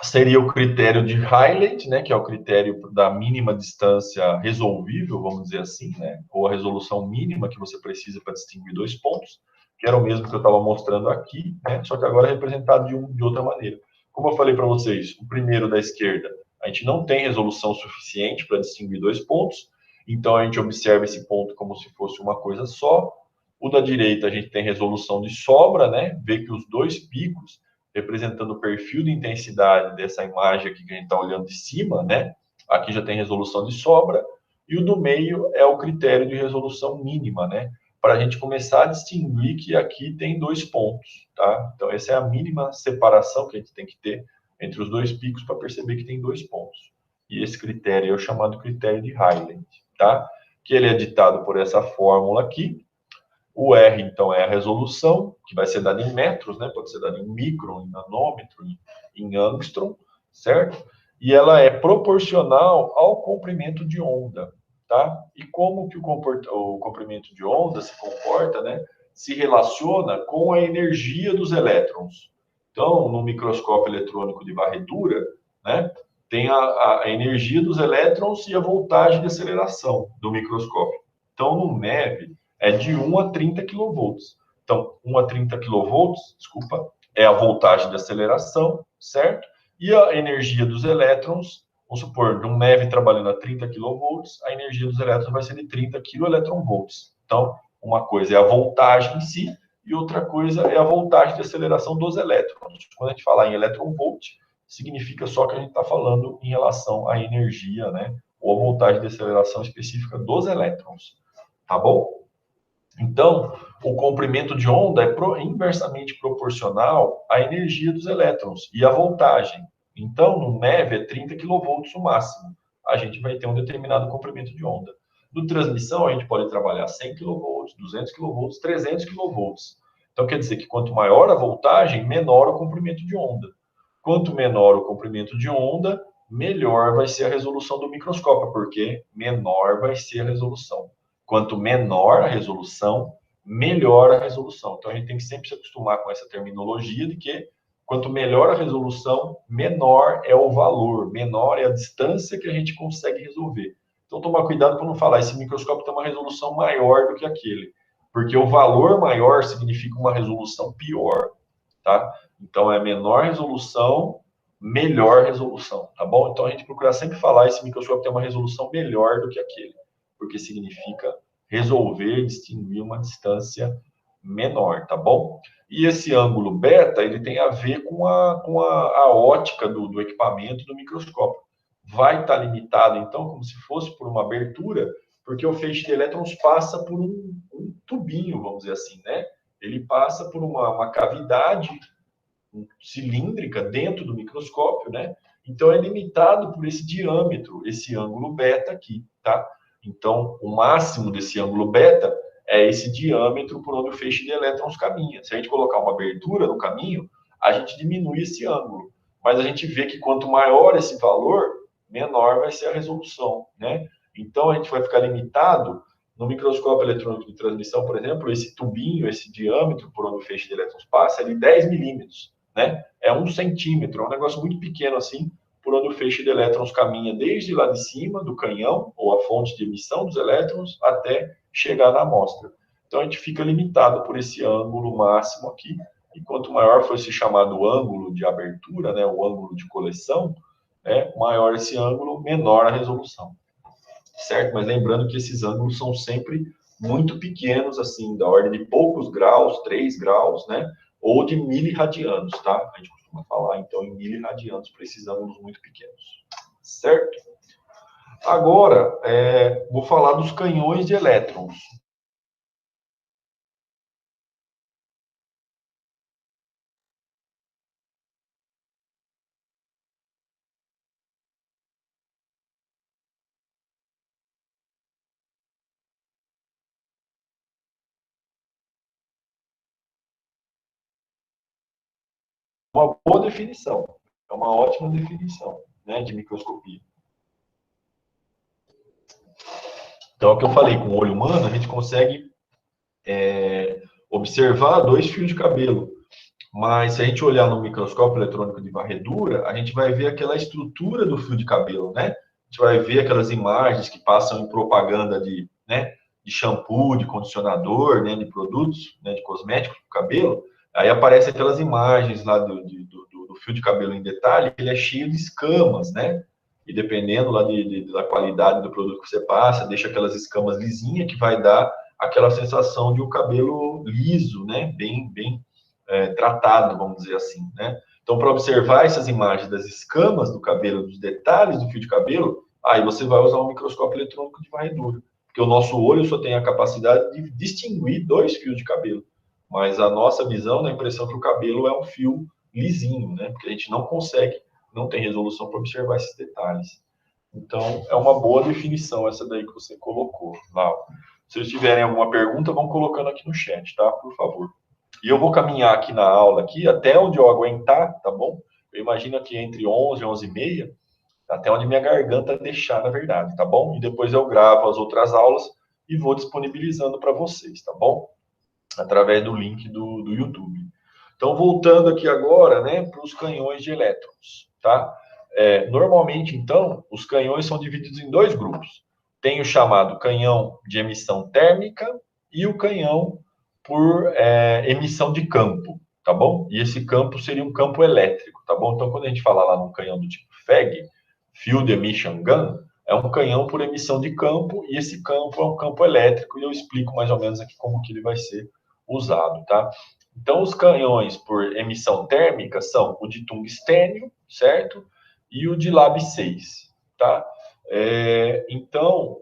seria o critério de Rayleigh, né, que é o critério da mínima distância resolvível, vamos dizer assim, né, ou a resolução mínima que você precisa para distinguir dois pontos, que era o mesmo que eu estava mostrando aqui, né, só que agora é representado de outra maneira. Como eu falei para vocês, o primeiro da esquerda, a gente não tem resolução suficiente para distinguir dois pontos, então a gente observa esse ponto como se fosse uma coisa só. O da direita a gente tem resolução de sobra, né, vê que os dois picos representando o perfil de intensidade dessa imagem aqui que a gente está olhando de cima, né? Aqui já tem resolução de sobra, e o do meio é o critério de resolução mínima, né? Para a gente começar a distinguir que aqui tem dois pontos, tá? Então, essa é a mínima separação que a gente tem que ter entre os dois picos para perceber que tem dois pontos. E esse critério é o chamado critério de Rayleigh, tá? Que ele é ditado por essa fórmula aqui. O R, então, é a resolução, que vai ser dada em metros, né? Pode ser dada em micron, em nanômetro, em angstrom, certo? E ela é proporcional ao comprimento de onda, tá? E como que o comprimento de onda se comporta, né? Se relaciona com a energia dos elétrons. Então, no microscópio eletrônico de varredura, né? Tem a energia dos elétrons e a voltagem de aceleração do microscópio. Então, no MEV, é de 1 a 30 kV. Então, 1 a 30 kV, desculpa, é a voltagem de aceleração, certo? E a energia dos elétrons, vamos supor, de um MEV trabalhando a 30 kV, a energia dos elétrons vai ser de 30 kV. Então, uma coisa é a voltagem em si e outra coisa é a voltagem de aceleração dos elétrons. Quando a gente falar em elétron-volt, significa só que a gente está falando em relação à energia, né? Ou a voltagem de aceleração específica dos elétrons. Tá bom? Então, o comprimento de onda é inversamente proporcional à energia dos elétrons e à voltagem. Então, no MEV é 30 kV o máximo. A gente vai ter um determinado comprimento de onda. No transmissão, a gente pode trabalhar 100 kV, 200 kV, 300 kV. Então, quer dizer que quanto maior a voltagem, menor o comprimento de onda. Quanto menor o comprimento de onda, melhor vai ser a resolução do microscópio, porque menor vai ser a resolução. Quanto menor a resolução, melhor a resolução. Então, a gente tem que sempre se acostumar com essa terminologia de que quanto melhor a resolução, menor é o valor, menor é a distância que a gente consegue resolver. Então, tomar cuidado para não falar, esse microscópio tem uma resolução maior do que aquele, porque o valor maior significa uma resolução pior, tá? Então, é menor resolução, melhor resolução, tá bom? Então, a gente procura sempre falar, esse microscópio tem uma resolução melhor do que aquele, porque significa resolver, distinguir uma distância menor, tá bom? E esse ângulo beta, ele tem a ver com a ótica do equipamento do microscópio. Vai estar limitado, então, como se fosse por uma abertura, Porque o feixe de elétrons passa por um tubinho, vamos dizer assim, né? Ele passa por uma cavidade cilíndrica dentro do microscópio, né? Então é limitado por esse diâmetro, esse ângulo beta aqui, tá? Então o máximo desse ângulo beta é esse diâmetro por onde o feixe de elétrons caminha. Se a gente colocar uma abertura no caminho, a gente diminui esse ângulo, mas a gente vê que quanto maior esse valor, menor vai ser a resolução, né? Então a gente vai ficar limitado no microscópio eletrônico de transmissão, por exemplo, esse tubinho, esse diâmetro por onde o feixe de elétrons passa, é de 10 milímetros, né? É 1 centímetro, é um negócio muito pequeno assim, por onde o feixe de elétrons caminha desde lá de cima do canhão, ou a fonte de emissão dos elétrons, até chegar na amostra. Então a gente fica limitado por esse ângulo máximo aqui, e quanto maior for esse chamado ângulo de abertura, né, o ângulo de coleção, né, maior esse ângulo, menor a resolução. Certo? Mas lembrando que esses ângulos são sempre muito pequenos, assim, da ordem de poucos graus, 3 graus, né? Ou de miliradianos, tá? A gente costuma falar, então, em miliradianos para esses ângulos muito pequenos. Certo? Agora, vou falar dos canhões de elétrons. Uma boa definição, é uma ótima definição, né, de microscopia. Então, é o que eu falei, com o olho humano, a gente consegue observar 2 fios de cabelo. Mas se a gente olhar no microscópio eletrônico de varredura, a gente vai ver aquela estrutura do fio de cabelo, né? A gente vai ver aquelas imagens que passam em propaganda de, né, de shampoo, de condicionador, né, de produtos, né, de cosméticos para o cabelo. Aí aparecem aquelas imagens lá do fio de cabelo em detalhe, ele é cheio de escamas, né? E dependendo lá da qualidade do produto que você passa, deixa aquelas escamas lisinhas que vai dar aquela sensação de um cabelo liso, né? Bem tratado, vamos dizer assim, né? Então, para observar essas imagens das escamas do cabelo, dos detalhes do fio de cabelo, aí você vai usar um microscópio eletrônico de varredura, porque o nosso olho só tem a capacidade de distinguir 2 fios de cabelo, mas a nossa visão dá a impressão que o cabelo é um fio lisinho, né? Porque a gente não consegue, não tem resolução para observar esses detalhes. Então, é uma boa definição essa daí que você colocou, Lau. Se vocês tiverem alguma pergunta, vão colocando aqui no chat, tá? Por favor. E eu vou caminhar aqui na aula, aqui, até onde eu aguentar, tá bom? Eu imagino que entre 11 e 11h30, até onde minha garganta deixar, na verdade, tá bom? E depois eu gravo as outras aulas e vou disponibilizando para vocês, tá bom? Através do link do YouTube. Então, voltando aqui agora, né, para os canhões de elétrons, tá? Normalmente, então, os canhões são divididos em 2 grupos. Tem o chamado canhão de emissão térmica e o canhão por emissão de campo, tá bom? E esse campo seria um campo elétrico, tá bom? Então, quando a gente fala lá no canhão do tipo FEG, Field Emission Gun, é um canhão por emissão de campo, e esse campo é um campo elétrico, e eu explico mais ou menos aqui como que ele vai ser usado, tá? Então, os canhões por emissão térmica são o de tungstênio, certo? E o de Lab6, tá? Então,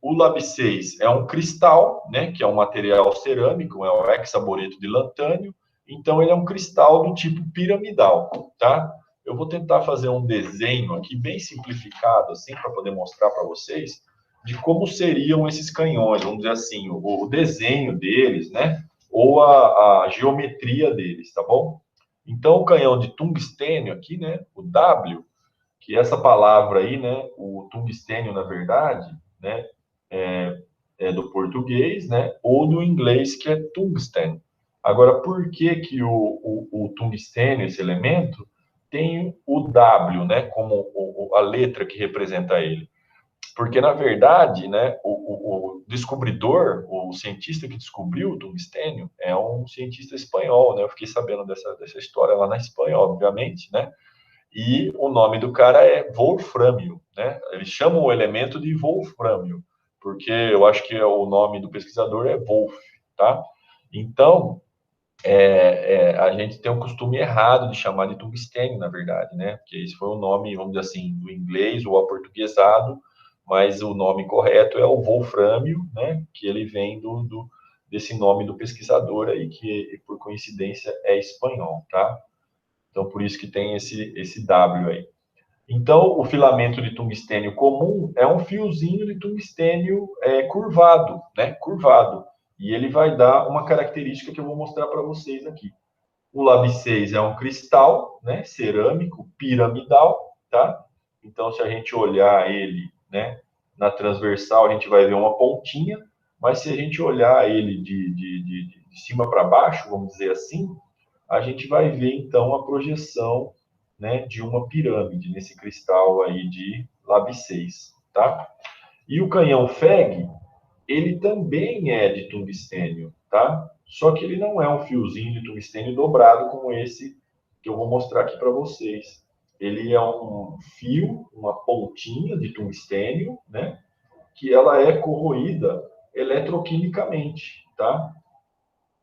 o Lab6 é um cristal, né? Que é um material cerâmico, é um hexaboreto de lantânio. Então, ele é um cristal do tipo piramidal, tá? Eu vou tentar fazer um desenho aqui bem simplificado, assim, para poder mostrar para vocês de como seriam esses canhões, vamos dizer assim, o desenho deles, né? Ou a geometria deles, tá bom? Então, o canhão de tungstênio aqui, né? O W, que essa palavra aí, né? O tungstênio, na verdade, né? É do português, né? Ou do inglês, que é tungsten. Agora, por que que o tungstênio, esse elemento, tem o W, né? Como a letra que representa ele? Porque, na verdade, né, o descobridor, o cientista que descobriu o tungstênio, é um cientista espanhol, né? Eu fiquei sabendo dessa história lá na Espanha, obviamente, né? E o nome do cara é wolframio, né? Eles chamam o elemento de wolframio, porque eu acho que o nome do pesquisador é Wolf, tá? Então, a gente tem um costume errado de chamar de tungstênio, na verdade, né? Porque esse foi o nome, vamos dizer assim, do inglês ou aportuguesado mas o nome correto é o wolframio, né, que ele vem desse nome do pesquisador aí, que por coincidência é espanhol, tá? Então, por isso que tem esse W aí. Então, o filamento de tungstênio comum é um fiozinho de tungstênio curvado, né? Curvado. E ele vai dar uma característica que eu vou mostrar para vocês aqui. O Lab 6 é um cristal, né? Cerâmico, piramidal, tá? Então, se a gente olhar ele, né? Na transversal, a gente vai ver uma pontinha, mas se a gente olhar ele de cima para baixo, vamos dizer assim, a gente vai ver então a projeção, né, de uma pirâmide nesse cristal aí de Lab 6, tá? E o canhão FEG, ele também é de tungstênio, tá? Só que ele não é um fiozinho de tungstênio dobrado como esse que eu vou mostrar aqui para vocês. Ele é um fio, uma pontinha de tungstênio, né, que ela é corroída eletroquimicamente, tá?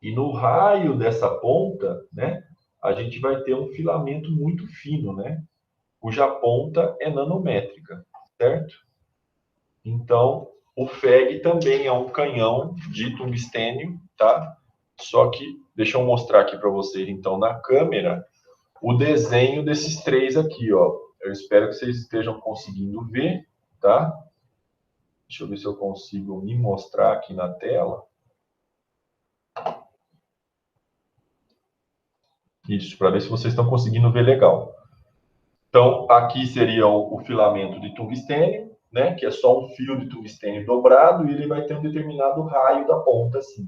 E no raio dessa ponta, né, a gente vai ter um filamento muito fino, né, cuja ponta é nanométrica, certo? Então, o FEG também é um canhão de tungstênio, tá? Só que, deixa eu mostrar aqui para vocês, então, na câmera, o desenho desses três aqui, ó. Eu espero que vocês estejam conseguindo ver, tá? Deixa eu ver se eu consigo me mostrar aqui na tela. Isso, para ver se vocês estão conseguindo ver legal. Então, aqui seria o filamento de tungstênio, né, que é só um fio de tungstênio dobrado e ele vai ter um determinado raio da ponta, assim.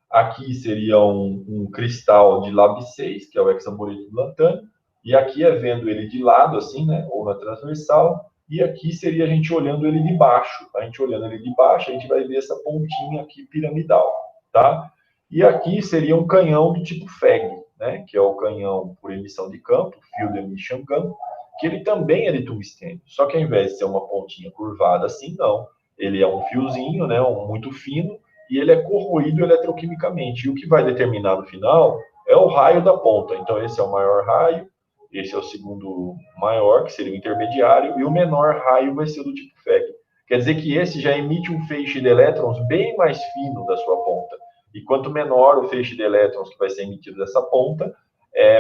Aqui seria um cristal de Lab 6, que é o hexaborito de lantânio, e aqui é vendo ele de lado, assim, né, ou na transversal, e aqui seria a gente olhando ele de baixo. A gente olhando ele de baixo, a gente vai ver essa pontinha aqui piramidal, tá? E aqui seria um canhão do tipo FEG, né, que é o canhão por emissão de campo, Field Emission Gun, que ele também é de tungstênio. Só que ao invés de ser uma pontinha curvada assim, não. Ele é um fiozinho, né, muito fino, e ele é corroído eletroquimicamente. E o que vai determinar no final é o raio da ponta. Então, esse é o maior raio, esse é o segundo maior, que seria o intermediário, e o menor raio vai ser do tipo FEG. Quer dizer que esse já emite um feixe de elétrons bem mais fino da sua ponta. E quanto menor o feixe de elétrons que vai ser emitido dessa ponta,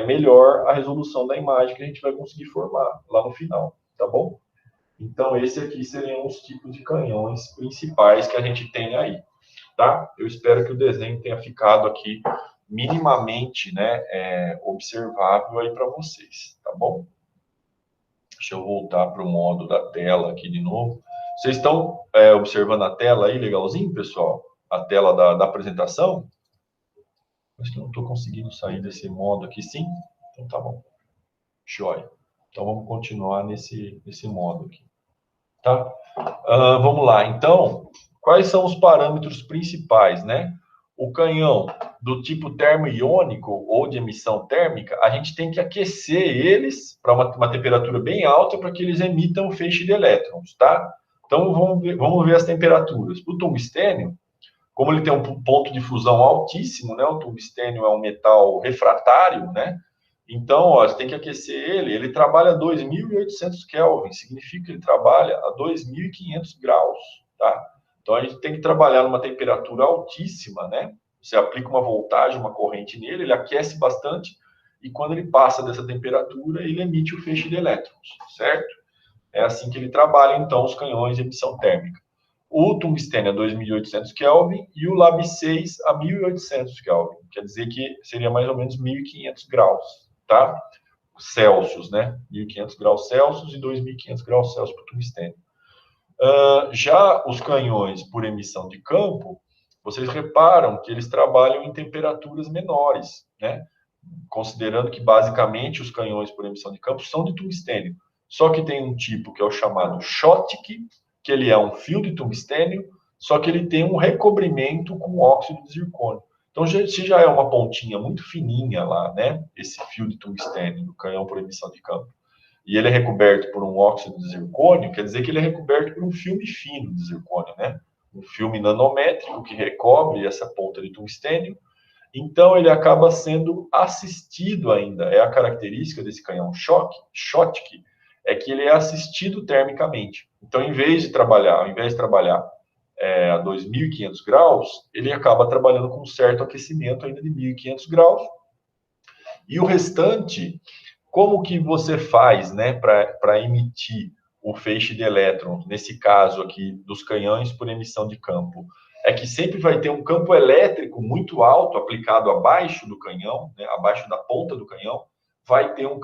melhor a resolução da imagem que a gente vai conseguir formar lá no final, tá bom? Então, esse aqui seriam os tipos de canhões principais que a gente tem aí, tá? Eu espero que o desenho tenha ficado aqui minimamente, né, observável aí para vocês, tá bom? Deixa eu voltar para o modo da tela aqui de novo. Vocês estão observando a tela aí, legalzinho, pessoal? A tela da apresentação? Acho que eu não estou conseguindo sair desse modo aqui, sim? Então tá bom. Joia. Então vamos continuar nesse modo aqui. Tá? Vamos lá. Então, quais são os parâmetros principais, né? O canhão do tipo termo-iônico ou de emissão térmica, a gente tem que aquecer eles para uma temperatura bem alta para que eles emitam o feixe de elétrons, tá? Então, vamos ver as temperaturas. O tungstênio, como ele tem um ponto de fusão altíssimo, né? O tungstênio é um metal refratário, né? Então, ó, você tem que aquecer ele. Ele trabalha a 2.800 Kelvin, significa que ele trabalha a 2.500 graus, tá? Então, a gente tem que trabalhar numa temperatura altíssima, né? Você aplica uma voltagem, uma corrente nele, ele aquece bastante e quando ele passa dessa temperatura, ele emite o feixe de elétrons, certo? É assim que ele trabalha, então, os canhões de emissão térmica. O tungstênio a 2.800 Kelvin e o Lab 6 a 1.800 Kelvin. Quer dizer que seria mais ou menos 1.500 graus, tá? Celsius, né? 1.500 graus Celsius e 2.500 graus Celsius para o tungstênio. Já os canhões por emissão de campo, vocês reparam que eles trabalham em temperaturas menores, né? Considerando que basicamente os canhões por emissão de campo são de tungstênio. Só que tem um tipo que é o chamado Schottky, que ele é um fio de tungstênio, só que ele tem um recobrimento com óxido de zircônio. Então, se já é uma pontinha muito fininha lá, né? Esse fio de tungstênio do canhão por emissão de campo, e ele é recoberto por um óxido de zircônio, quer dizer que ele é recoberto por um filme fino de zircônio, né? Um filme nanométrico que recobre essa ponta de tungstênio. Então, ele acaba sendo assistido ainda. É a característica desse canhão Schottky, é que ele é assistido termicamente. Então, ao invés de trabalhar a 2.500 graus, ele acaba trabalhando com um certo aquecimento ainda de 1.500 graus. E o restante, como que você faz, né, para emitir o feixe de elétrons, nesse caso aqui dos canhões por emissão de campo? É que sempre vai ter um campo elétrico muito alto aplicado abaixo do canhão, né, abaixo da ponta do canhão, vai ter um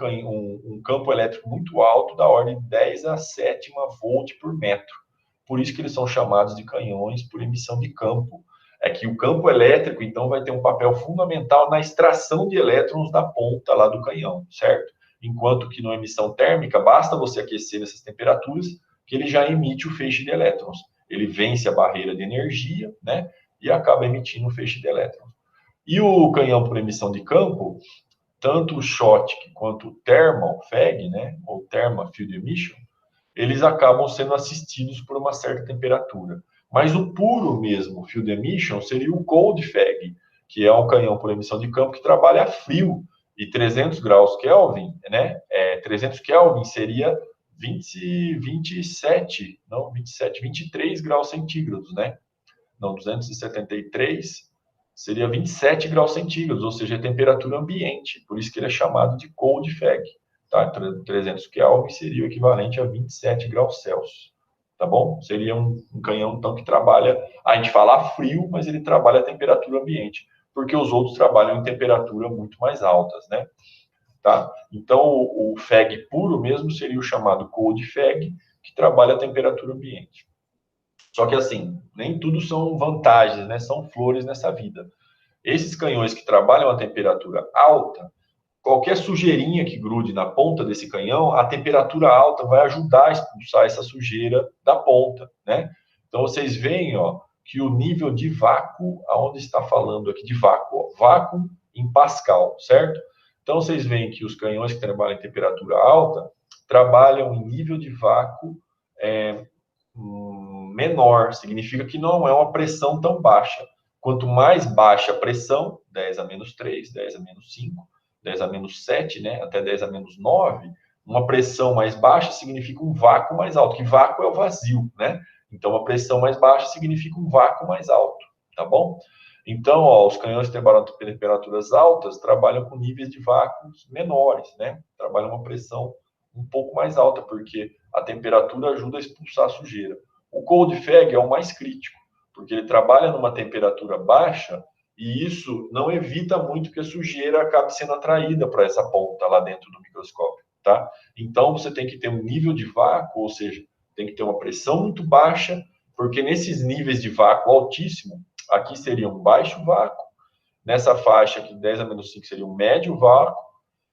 campo elétrico muito alto, da ordem de 10 a 7 volt por metro. Por isso que eles são chamados de canhões por emissão de campo. É que o campo elétrico, então, vai ter um papel fundamental na extração de elétrons da ponta lá do canhão, certo? Enquanto que na emissão térmica, basta você aquecer nessas temperaturas que ele já emite o feixe de elétrons. Ele vence a barreira de energia, né? E acaba emitindo o feixe de elétrons. E o canhão por emissão de campo, tanto o Schottky quanto o Thermal FEG, né? Ou Thermal Field Emission, eles acabam sendo assistidos por uma certa temperatura. Mas o puro mesmo, field emission, seria o cold FEG, que é um canhão por emissão de campo que trabalha a frio. E 300 graus Kelvin, né? 300 Kelvin seria 23 graus centígrados, né? Não, 273 seria 27 graus centígrados, ou seja, a temperatura ambiente. Por isso que ele é chamado de cold FEG. Tá? 300 Kelvin seria o equivalente a 27 graus Celsius. Tá bom? Seria um canhão, então, que trabalha... A gente fala frio, mas ele trabalha a temperatura ambiente, porque os outros trabalham em temperatura muito mais altas, né? Tá? Então, o FEG puro mesmo seria o chamado cold FEG, que trabalha a temperatura ambiente. Só que, assim, nem tudo são vantagens, né? São flores nessa vida. Esses canhões que trabalham a temperatura alta, qualquer sujeirinha que grude na ponta desse canhão, a temperatura alta vai ajudar a expulsar essa sujeira da ponta, né? Então, vocês veem, ó, que o nível de vácuo, aonde está falando aqui de vácuo, ó, vácuo em Pascal, certo? Então, vocês veem que os canhões que trabalham em temperatura alta trabalham em nível de vácuo menor, significa que não é uma pressão tão baixa. Quanto mais baixa a pressão, 10 a menos 3, 10 a menos 5, 10 a menos 7, né, até 10 a menos 9, uma pressão mais baixa significa um vácuo mais alto, que vácuo é o vazio, né? Então, uma pressão mais baixa significa um vácuo mais alto, tá bom? Então, ó, os canhões que trabalham a temperaturas altas trabalham com níveis de vácuos menores, né? Trabalham uma pressão um pouco mais alta, porque a temperatura ajuda a expulsar a sujeira. O cold FEG é o mais crítico, porque ele trabalha numa temperatura baixa e isso não evita muito que a sujeira acabe sendo atraída para essa ponta lá dentro do microscópio, tá? Então, você tem que ter um nível de vácuo, ou seja, tem que ter uma pressão muito baixa, porque nesses níveis de vácuo altíssimo, aqui seria um baixo vácuo, nessa faixa aqui, 10 a menos 5 seria um médio vácuo,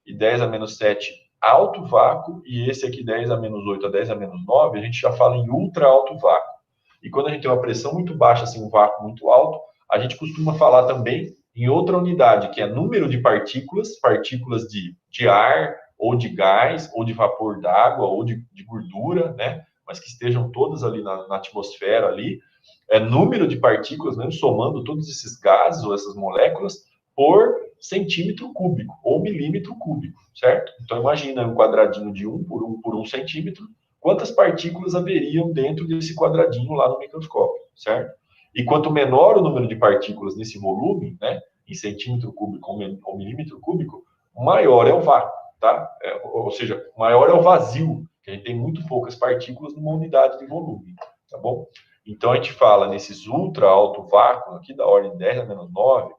e 10 a menos 7 alto vácuo, e esse aqui 10 a menos 8 a 10 a menos 9, a gente já fala em ultra alto vácuo. E quando a gente tem uma pressão muito baixa, assim, um vácuo muito alto, a gente costuma falar também em outra unidade, que é número de partículas, partículas de ar, ou de gás, ou de vapor d'água, ou de gordura, né? Mas que estejam todas ali na atmosfera ali. É número de partículas, mesmo somando todos esses gases ou essas moléculas, por centímetro cúbico ou milímetro cúbico, certo? Então, imagina um quadradinho de 1 por 1 centímetro, quantas partículas haveriam dentro desse quadradinho lá no microscópio, certo? E quanto menor o número de partículas nesse volume, né, em centímetro cúbico ou milímetro cúbico, maior é o vácuo, tá? Ou seja, maior é o vazio, que a gente tem muito poucas partículas numa unidade de volume, tá bom? Então, a gente fala nesses ultra alto vácuo, aqui da ordem 10 a menos 9,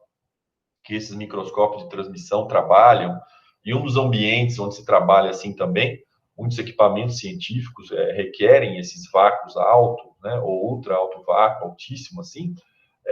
que esses microscópios de transmissão trabalham, e um dos ambientes onde se trabalha assim também, muitos equipamentos científicos requerem esses vácuos altos, né, ou ultra alto vácuo, altíssimo assim,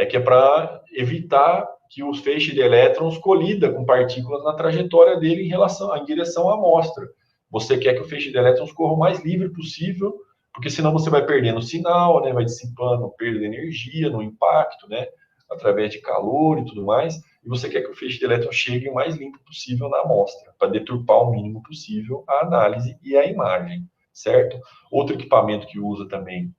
que é para evitar que os feixes de elétrons colida com partículas na trajetória dele em direção à amostra. Você quer que o feixe de elétrons corra o mais livre possível, porque senão você vai perdendo sinal, né, vai dissipando perda de energia no impacto, né, através de calor e tudo mais, e você quer que o feixe de elétrons chegue o mais limpo possível na amostra, para deturpar o mínimo possível a análise e a imagem, certo? Outro equipamento que usa também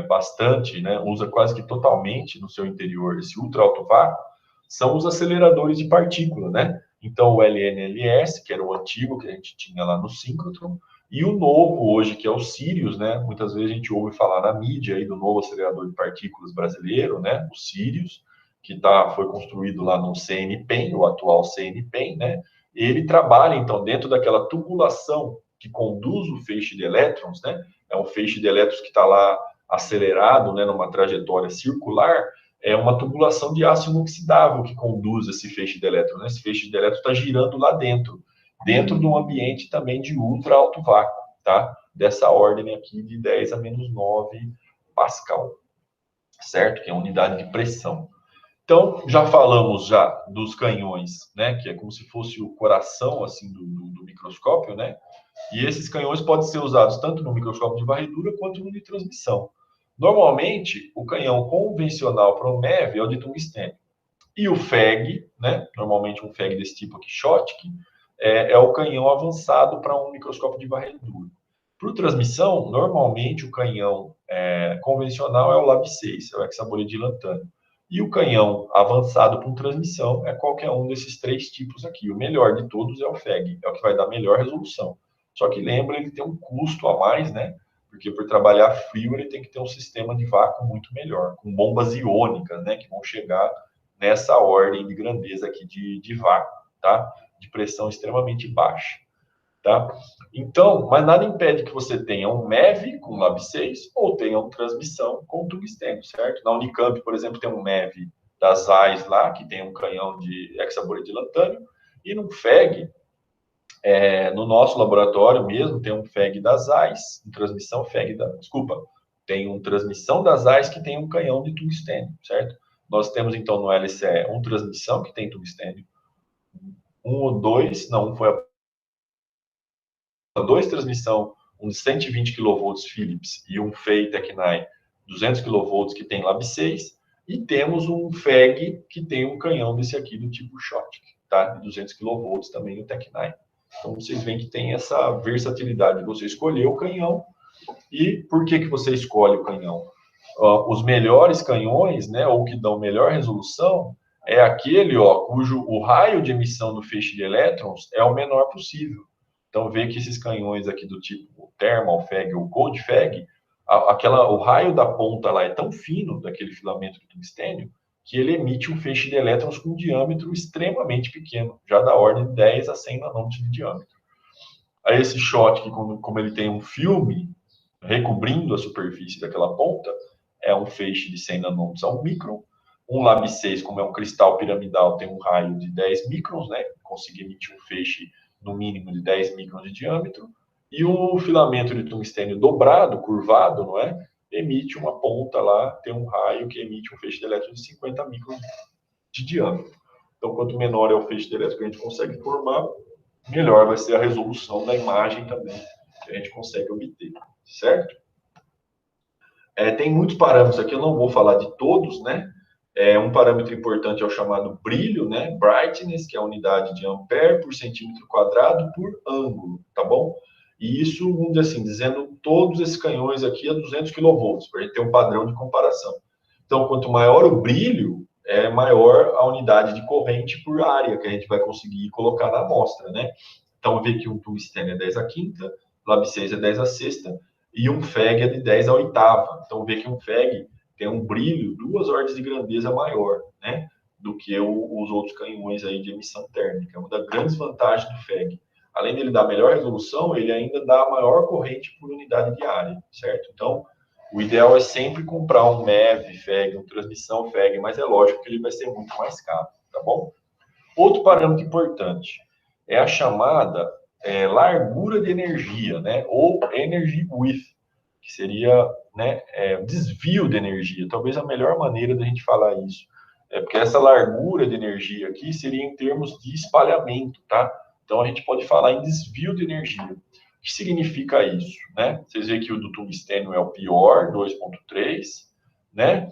bastante, né, usa quase que totalmente no seu interior esse ultra alto vácuo, são os aceleradores de partícula, né? Então, o LNLS, que era o antigo que a gente tinha lá no síncrotron, E o novo hoje, que é o Sirius, né? Muitas vezes a gente ouve falar na mídia aí do novo acelerador de partículas brasileiro, né? O Sirius, que foi construído lá no CNPEM, o atual CNPEM, né? Ele trabalha, então, dentro daquela tubulação que conduz o feixe de elétrons, né? É um feixe de elétrons que está lá acelerado, né? Numa trajetória circular, é uma tubulação de aço inoxidável que conduz esse feixe de elétrons, né? Esse feixe de elétrons está girando lá dentro de um ambiente também de ultra alto vácuo, tá? Dessa ordem aqui de 10 a menos 9 Pascal, certo? Que é a unidade de pressão. Então, já falamos já dos canhões, né? Que é como se fosse o coração, assim, do microscópio, né? E esses canhões podem ser usados tanto no microscópio de varredura quanto no de transmissão. Normalmente, o canhão convencional para o MEV é o de tungstênio. E o FEG, né? Normalmente um FEG desse tipo aqui, Schottky, é o canhão avançado para um microscópio de varredura. Para transmissão, normalmente o canhão convencional é o Lab 6, é o hexabolide de lantânio. E o canhão avançado para transmissão é qualquer um desses três tipos aqui. O melhor de todos é o FEG, é o que vai dar melhor resolução. Só que lembra, ele tem um custo a mais, né? Porque por trabalhar frio, ele tem que ter um sistema de vácuo muito melhor, com bombas iônicas, né? Que vão chegar nessa ordem de grandeza aqui de vácuo, tá? De pressão extremamente baixa, tá? Então, mas nada impede que você tenha um MEV com Lab 6 ou tenha uma transmissão com tungstênio, certo? Na Unicamp, por exemplo, tem um MEV das AIS lá, que tem um canhão de hexabolide de lantânio, e no FEG, no nosso laboratório mesmo, tem um FEG das AIS, um transmissão FEG desculpa, tem uma transmissão das AIS que tem um canhão de tungstênio, certo? Nós temos, então, no LCE, uma transmissão que tem tungstênio, um ou dois, não, foi a dois transmissão, um de 120 kV Philips e um FEI Tecnai 200 kV que tem Lab 6, e temos um FEG que tem um canhão desse aqui do tipo Schottky, tá? De 200 kV também o Tecnai. Então vocês veem que tem essa versatilidade de você escolher o canhão. E por que você escolhe o canhão? Os melhores canhões, né, ou que dão melhor resolução, é aquele cujo o raio de emissão do feixe de elétrons é o menor possível. Então, vê que esses canhões aqui do tipo Thermal FEG ou Cold FEG, o raio da ponta lá é tão fino, daquele filamento de tungstênio, que ele emite um feixe de elétrons com um diâmetro extremamente pequeno, já da ordem de 10 a 100 nanômetros de diâmetro. Aí esse shot, que como ele tem um filme recobrindo a superfície daquela ponta, é um feixe de 100 nanômetros a 1 micron. Um Lab 6, como é um cristal piramidal, tem um raio de 10 microns, né? Consegue emitir um feixe no mínimo de 10 microns de diâmetro. E o filamento de tungstênio dobrado, curvado, não é? Emite uma ponta lá, tem um raio que emite um feixe de elétron de 50 microns de diâmetro. Então, quanto menor é o feixe de elétron que a gente consegue formar, melhor vai ser a resolução da imagem também que a gente consegue obter, certo? Tem muitos parâmetros aqui, eu não vou falar de todos, né? Um parâmetro importante é o chamado brilho, né? Brightness, que é a unidade de ampere por centímetro quadrado por ângulo, tá bom? E isso, vamos dizer assim, dizendo todos esses canhões aqui a 200 kV, para a gente ter um padrão de comparação. Então, quanto maior o brilho, maior a unidade de corrente por área que a gente vai conseguir colocar na amostra, né? Então, vê que um tungstênio é 10 a quinta, Lab 6 é 10 a sexta, e um FEG é de 10 a oitava. Então, vê que um FEG tem um brilho 2 ordens de grandeza maior, né? Do que os outros canhões aí de emissão térmica. É uma das grandes vantagens do FEG. Além dele dar melhor resolução, ele ainda dá maior corrente por unidade de área, certo? Então, o ideal é sempre comprar um MEV, FEG, uma transmissão FEG, mas é lógico que ele vai ser muito mais caro, tá bom? Outro parâmetro importante é a chamada largura de energia, né? Ou energy width, que seria, né, desvio de energia. Talvez a melhor maneira da gente falar isso. Porque essa largura de energia aqui seria em termos de espalhamento, tá? Então a gente pode falar em desvio de energia. O que significa isso, né? Vocês veem que o do tungstênio é o pior, 2,3, né?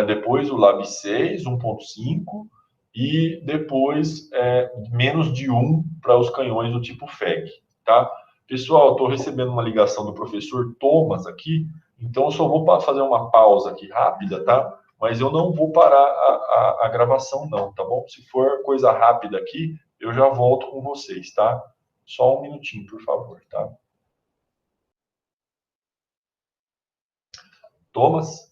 Depois o Lab 6, 1,5, e depois menos de 1 para os canhões do tipo FEG, tá? Pessoal, estou recebendo uma ligação do professor Thomas aqui, então eu só vou fazer uma pausa aqui rápida, tá? Mas eu não vou parar a gravação não, tá bom? Se for coisa rápida aqui, eu já volto com vocês, tá? Só um minutinho, por favor, tá? Thomas?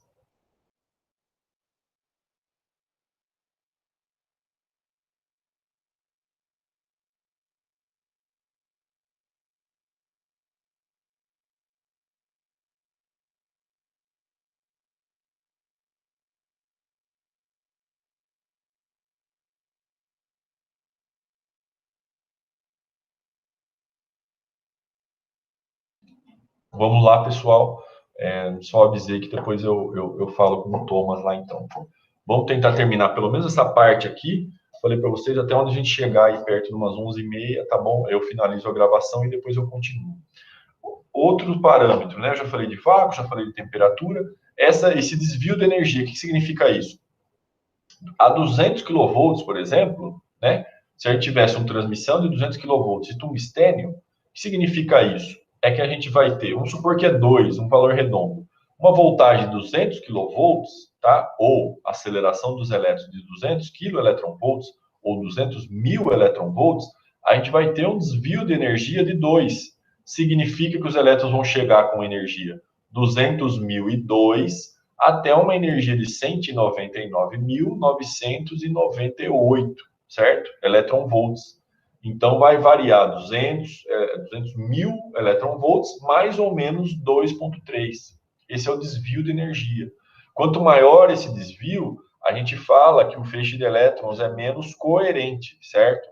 Vamos lá, pessoal. Só avisei que depois eu falo com o Thomas lá, então. Vamos tentar terminar pelo menos essa parte aqui. Falei para vocês, até onde a gente chegar aí perto de umas 11h30, tá bom? Eu finalizo a gravação e depois eu continuo. Outro parâmetro, né? Eu já falei de vácuo, já falei de temperatura. Esse desvio de energia, o que significa isso? A 200 kV, por exemplo, né? Se a gente tivesse uma transmissão de 200 kV de tungstênio, o que significa isso? É que a gente vai ter, vamos supor que é 2, um valor redondo, uma voltagem de 200 kV, tá? Ou aceleração dos elétrons de 200 keV ou 200 mil eletronvolts, a gente vai ter um desvio de energia de 2. Significa que os elétrons vão chegar com energia 200.002 até uma energia de 199.998, certo? Eletronvolts. Então, vai variar 200 mil eletronvolts, mais ou menos 2,3. Esse é o desvio de energia. Quanto maior esse desvio, a gente fala que o feixe de elétrons é menos coerente, certo?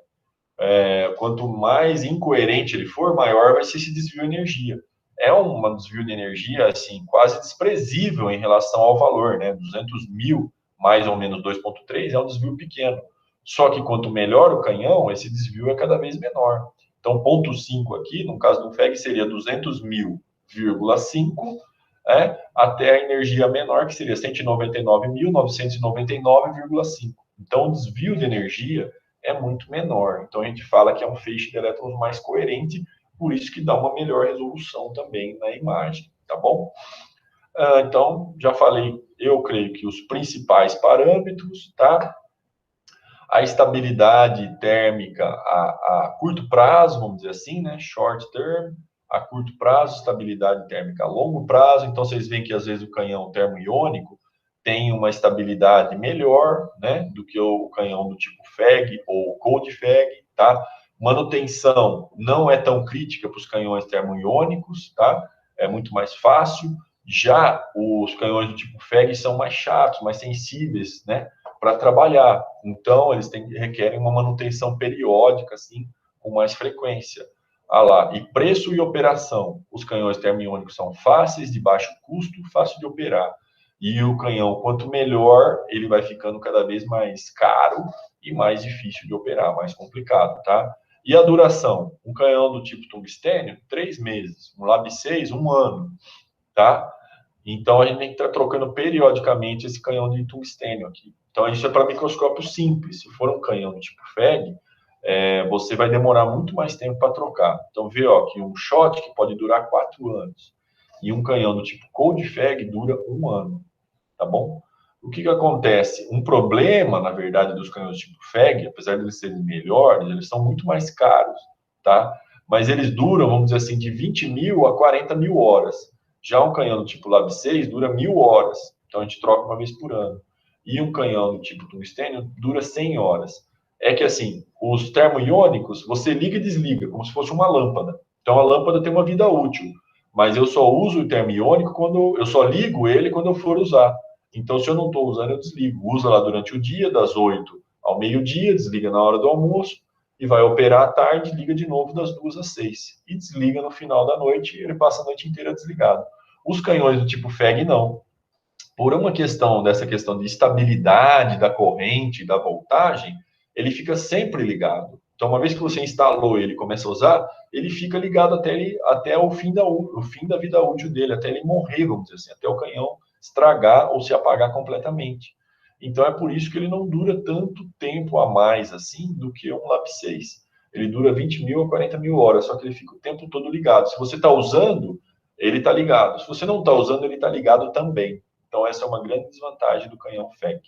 Quanto mais incoerente ele for, maior vai ser esse desvio de energia. É um desvio de energia assim quase desprezível em relação ao valor, né? 200 mil mais ou menos 2,3 é um desvio pequeno. Só que quanto melhor o canhão, esse desvio é cada vez menor. Então, ponto 5 aqui, no caso do FEG, seria 200 mil,5, até a energia menor, que seria 199.999,5. Então, o desvio de energia é muito menor. Então, a gente fala que é um feixe de elétrons mais coerente, por isso que dá uma melhor resolução também na imagem, tá bom? Então, já falei, eu creio que os principais parâmetros, tá? A estabilidade térmica a curto prazo, vamos dizer assim, né? Short term, a curto prazo, estabilidade térmica a longo prazo. Então, vocês veem que às vezes o canhão termoiônico tem uma estabilidade melhor, né, do que o canhão do tipo FEG ou Cold FEG, tá? Manutenção não é tão crítica para os canhões termoiônicos, tá? É muito mais fácil. Já os canhões do tipo FEG são mais chatos, mais sensíveis, né, para trabalhar. Então, eles requerem uma manutenção periódica, assim, com mais frequência. E preço e operação. Os canhões termoiônicos são fáceis, de baixo custo, fácil de operar. E o canhão, quanto melhor, ele vai ficando cada vez mais caro e mais difícil de operar, mais complicado, tá? E a duração? Um canhão do tipo tungstênio, 3 meses. Um Lab 6, 1 ano, tá? Então, a gente tem que estar trocando periodicamente esse canhão de tungstênio aqui. Então, isso é para microscópio simples. Se for um canhão do tipo FEG, você vai demorar muito mais tempo para trocar. Então, vê ó, que um shot que pode durar 4 anos e um canhão do tipo Cold FEG dura 1 ano, tá bom? O que acontece? Um problema, na verdade, dos canhões do tipo FEG, apesar de eles serem melhores, eles são muito mais caros, tá? Mas eles duram, vamos dizer assim, de 20 mil a 40 mil horas. Já um canhão do tipo Lab 6 dura 1.000 horas, então a gente troca uma vez por ano. E um canhão do tipo tungstênio dura 100 horas. É que assim, os termoiônicos, você liga e desliga, como se fosse uma lâmpada. Então a lâmpada tem uma vida útil, mas eu só uso o termoiônico quando eu só ligo ele quando eu for usar. Então, se eu não estou usando, eu desligo. Usa lá durante o dia, das 8 ao meio-dia, desliga na hora do almoço e vai operar à tarde, liga de novo das 2 às 6. E desliga no final da noite, ele passa a noite inteira desligado. Os canhões do tipo FEG, não. Por uma questão dessa questão de estabilidade da corrente, da voltagem, ele fica sempre ligado. Então, uma vez que você instalou ele e começa a usar, ele fica ligado até o fim da vida útil dele, até ele morrer, vamos dizer assim, até o canhão estragar ou se apagar completamente. Então, é por isso que ele não dura tanto tempo a mais assim do que um Lab 6. Ele dura 20 mil a 40 mil horas, só que ele fica o tempo todo ligado. Se você está usando, ele está ligado. Se você não está usando, ele está ligado também. Então, essa é uma grande desvantagem do canhão FEC.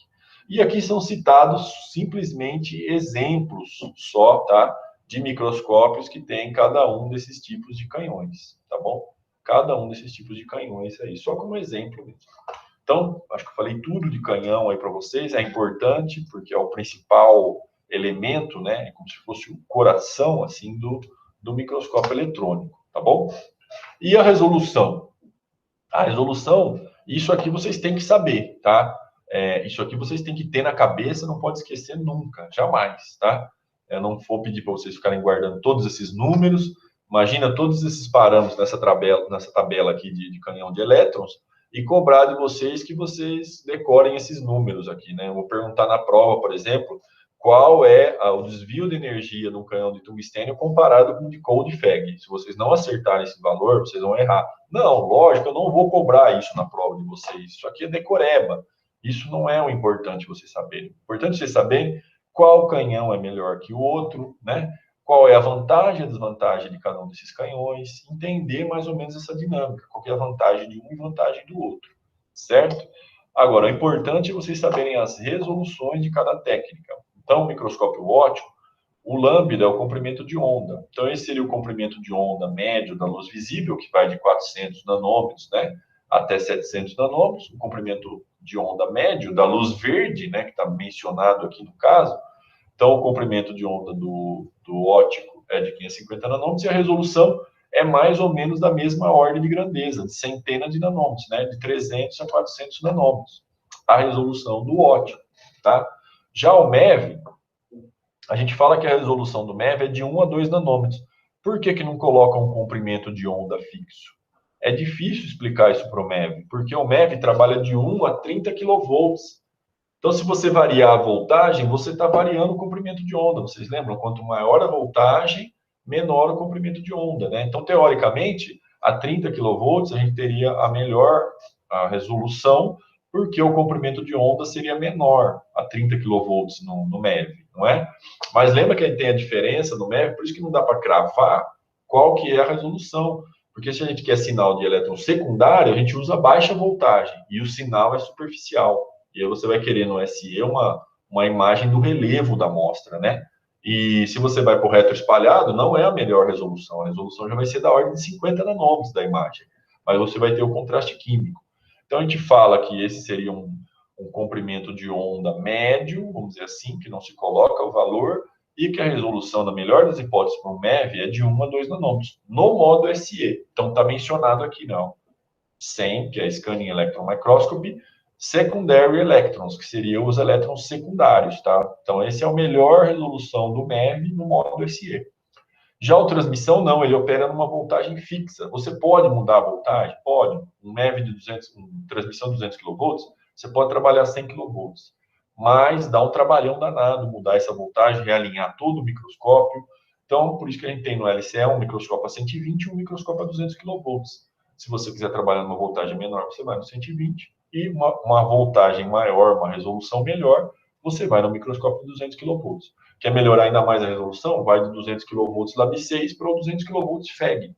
E aqui são citados simplesmente exemplos só, tá? De microscópios que tem cada um desses tipos de canhões, tá bom? cada um desses tipos de canhões aí, só como exemplo mesmo. Então, acho que eu falei tudo de canhão aí para vocês, é importante porque é o principal elemento, né? É como se fosse o coração, assim, do microscópio eletrônico, tá bom? E a resolução? A resolução, isso aqui vocês têm que saber, tá? Isso aqui vocês têm que ter na cabeça, não pode esquecer nunca, jamais, tá? Eu não vou pedir para vocês ficarem guardando todos esses números. Imagina todos esses parâmetros nessa tabela aqui de canhão de elétrons e cobrar de vocês que vocês decorem esses números aqui, né? Eu vou perguntar na prova, por exemplo, qual é o desvio de energia de um canhão de tungstênio comparado com o de Cold-Fag. Se vocês não acertarem esse valor, vocês vão errar. Não, lógico, eu não vou cobrar isso na prova de vocês. Isso aqui é decoreba. Isso não é o importante vocês saberem. O importante vocês saberem qual canhão é melhor que o outro, né? Qual é a vantagem e a desvantagem de cada um desses canhões, entender mais ou menos essa dinâmica, qual é a vantagem de um e vantagem do outro, certo? Agora, o importante é vocês saberem as resoluções de cada técnica. Então, o microscópio óptico, o lambda é o comprimento de onda. Então, esse seria o comprimento de onda médio da luz visível, que vai de 400 nanômetros, né, até 700 nanômetros. O comprimento de onda médio da luz verde, né, que está mencionado aqui no caso. Então, o comprimento de onda do óptico é de 550 nanômetros e a resolução é mais ou menos da mesma ordem de grandeza, de centenas de nanômetros, né, de 300 a 400 nanômetros, a resolução do óptico, tá? Já o MEV, a gente fala que a resolução do MEV é de 1 a 2 nanômetros. Por que não coloca um comprimento de onda fixo? É difícil explicar isso para o MEV, porque o MEV trabalha de 1 a 30 kV. Então, se você variar a voltagem, você está variando o comprimento de onda. Vocês lembram? Quanto maior a voltagem, menor o comprimento de onda, né? Então, teoricamente, a 30 kV a gente teria a resolução, porque o comprimento de onda seria menor a 30 kV no MEV, não é? Mas lembra que a gente tem a diferença no MEV, por isso que não dá para cravar qual que é a resolução. Porque se a gente quer sinal de elétron secundário, a gente usa baixa voltagem e o sinal é superficial. E aí você vai querer no SE uma imagem do relevo da amostra, né? E se você vai para o reto espalhado, não é a melhor resolução. A resolução já vai ser da ordem de 50 nanômetros da imagem. Mas você vai ter o contraste químico. Então a gente fala que esse seria um comprimento de onda médio, vamos dizer assim, que não se coloca o valor, e que a resolução, na melhor das hipóteses, para o MEV é de 1 a 2 nanômetros, no modo SE. Então está mencionado aqui, não. SEM, que é Scanning Electron Microscopy, Secondary Electrons, que seriam os elétrons secundários, tá? Então, esse é a melhor resolução do MEV no modo SE. Já o transmissão, não, ele opera numa voltagem fixa. Você pode mudar a voltagem? Pode. Um MEV de 200, transmissão de 200 kV, você pode trabalhar 100 kV. Mas dá um trabalhão danado mudar essa voltagem, realinhar todo o microscópio. Então, por isso que a gente tem no LCE um microscópio a 120 e um microscópio a 200 kV. Se você quiser trabalhar numa voltagem menor, você vai no 120, e uma voltagem maior, uma resolução melhor, você vai no microscópio de 200 kV. Quer melhorar ainda mais a resolução? Vai de 200 kV Lab6 para 200 kV FEG,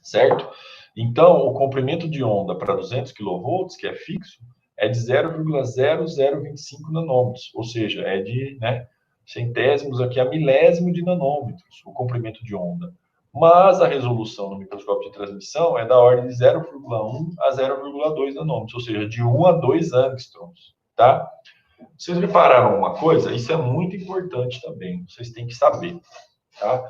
certo? Então, o comprimento de onda para 200 kV, que é fixo, é de 0,0025 nanômetros, ou seja, é de centésimos aqui a milésimo de nanômetros o comprimento de onda. Mas a resolução no microscópio de transmissão é da ordem de 0,1 a 0,2 nanômetros, ou seja, de 1 a 2 angstroms, tá? Vocês repararam uma coisa? Isso é muito importante também, vocês têm que saber, tá?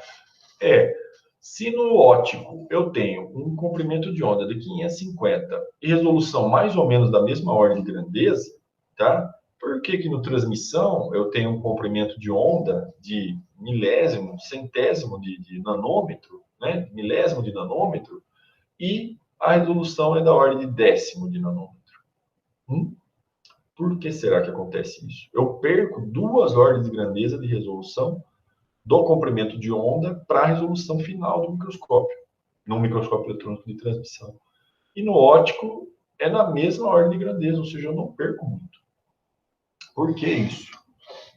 Se no óptico eu tenho um comprimento de onda de 550 e resolução mais ou menos da mesma ordem de grandeza, tá? Por que que no transmissão eu tenho um comprimento de onda de milésimo, centésimo de nanômetro, né? Milésimo de nanômetro, e a resolução é da ordem de décimo de nanômetro? Por que será que acontece isso? Eu perco 2 ordens de grandeza de resolução do comprimento de onda para a resolução final do microscópio, no microscópio eletrônico de transmissão. E no óptico é na mesma ordem de grandeza, ou seja, eu não perco muito. Por que isso?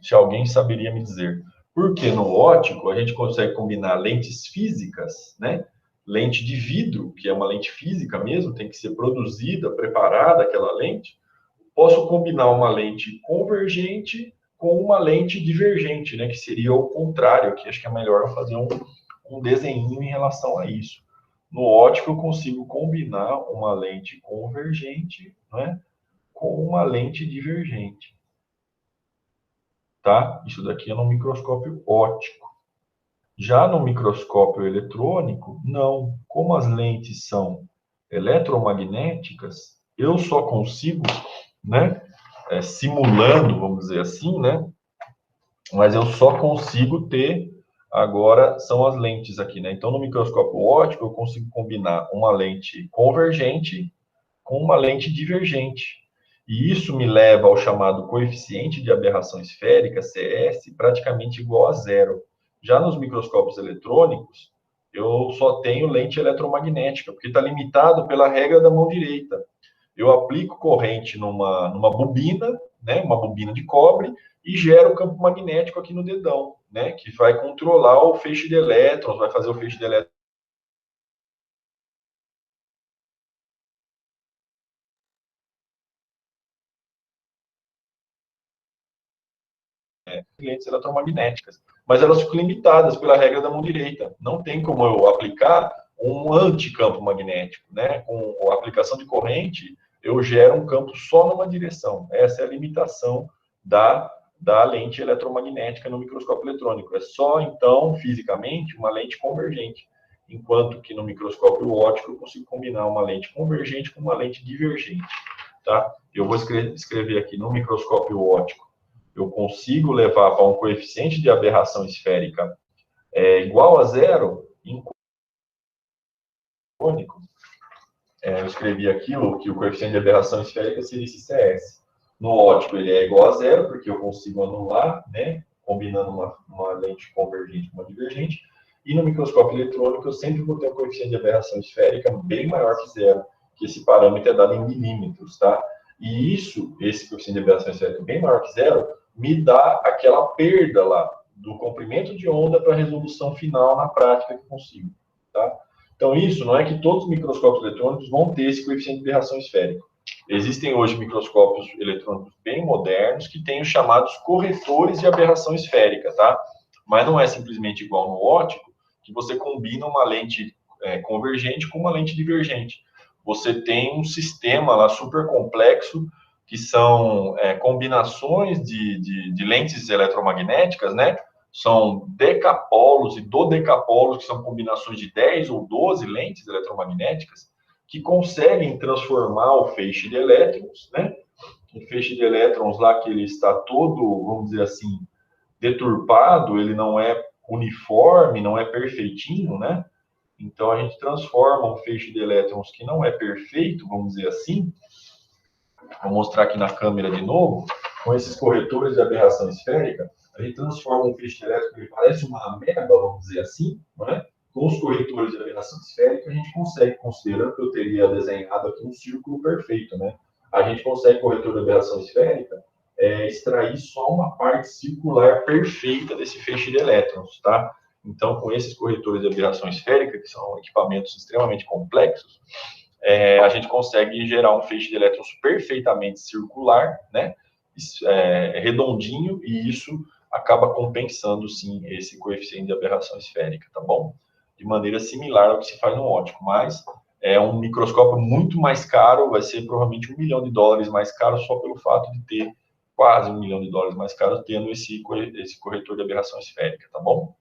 Se alguém saberia me dizer. Porque no óptico a gente consegue combinar lentes físicas, né? Lente de vidro, que é uma lente física mesmo, tem que ser produzida, preparada aquela lente. Posso combinar uma lente convergente com uma lente divergente, né? Que seria o contrário, que acho que é melhor eu fazer um desenho em relação a isso. No ótico, eu consigo combinar uma lente convergente, né, com uma lente divergente. Tá? Isso daqui é no microscópio óptico. Já no microscópio eletrônico, não. Como as lentes são eletromagnéticas, eu só consigo, né, simulando, vamos dizer assim, né, mas eu só consigo ter agora são as lentes aqui, né? Então no microscópio óptico eu consigo combinar uma lente convergente com uma lente divergente. E isso me leva ao chamado coeficiente de aberração esférica, CS, praticamente igual a zero. Já nos microscópios eletrônicos, eu só tenho lente eletromagnética, porque está limitado pela regra da mão direita. Eu aplico corrente numa bobina, né, uma bobina de cobre, e gero campo magnético aqui no dedão, né, que vai controlar o feixe de elétrons, vai fazer o feixe de elétrons lentes eletromagnéticas, mas elas ficam limitadas pela regra da mão direita. Não tem como eu aplicar um anticampo magnético, né? Com a aplicação de corrente, eu gero um campo só numa direção. Essa é a limitação da lente eletromagnética no microscópio eletrônico. É só, então, fisicamente, uma lente convergente. Enquanto que no microscópio óptico eu consigo combinar uma lente convergente com uma lente divergente. Tá? Eu vou escrever aqui no microscópio óptico eu consigo levar para um coeficiente de aberração esférica igual a zero, em cônico, eu escrevi aquilo que o coeficiente de aberração esférica seria esse CS. No óptico ele é igual a zero, porque eu consigo anular, né, combinando uma lente convergente com uma divergente, e no microscópio eletrônico eu sempre vou ter um coeficiente de aberração esférica bem maior que zero, que esse parâmetro é dado em milímetros, tá? E isso, esse coeficiente de aberração esférica bem maior que zero, me dá aquela perda lá do comprimento de onda para a resolução final na prática que eu consigo, tá? Então, isso não é que todos os microscópios eletrônicos vão ter esse coeficiente de aberração esférica. Existem hoje microscópios eletrônicos bem modernos que têm os chamados corretores de aberração esférica, tá? Mas não é simplesmente igual no óptico, que você combina uma lente convergente com uma lente divergente. Você tem um sistema lá super complexo que são combinações de lentes eletromagnéticas, né? São decapolos e dodecapolos, que são combinações de 10 ou 12 lentes eletromagnéticas, que conseguem transformar o feixe de elétrons, né? Um feixe de elétrons lá que ele está todo, vamos dizer assim, deturpado, ele não é uniforme, não é perfeitinho, né? Então a gente transforma um feixe de elétrons que não é perfeito, vamos dizer assim. Vou mostrar aqui na câmera de novo, com esses corretores de aberração esférica, a gente transforma um feixe elétrico que parece uma ameba, vamos dizer assim, não é? Com os corretores de aberração esférica, a gente consegue, considerando que eu teria desenhado aqui um círculo perfeito, né? A gente consegue, corretor de aberração esférica, extrair só uma parte circular perfeita desse feixe de elétrons, tá? Então, com esses corretores de aberração esférica, que são equipamentos extremamente complexos, a gente consegue gerar um feixe de elétrons perfeitamente circular, né? Redondinho, e isso acaba compensando, sim, esse coeficiente de aberração esférica, tá bom? De maneira similar ao que se faz no óptico, mas é um microscópio muito mais caro, vai ser provavelmente $1 milhão mais caro só pelo fato de ter quase $1 milhão mais caro tendo esse corretor de aberração esférica, tá bom?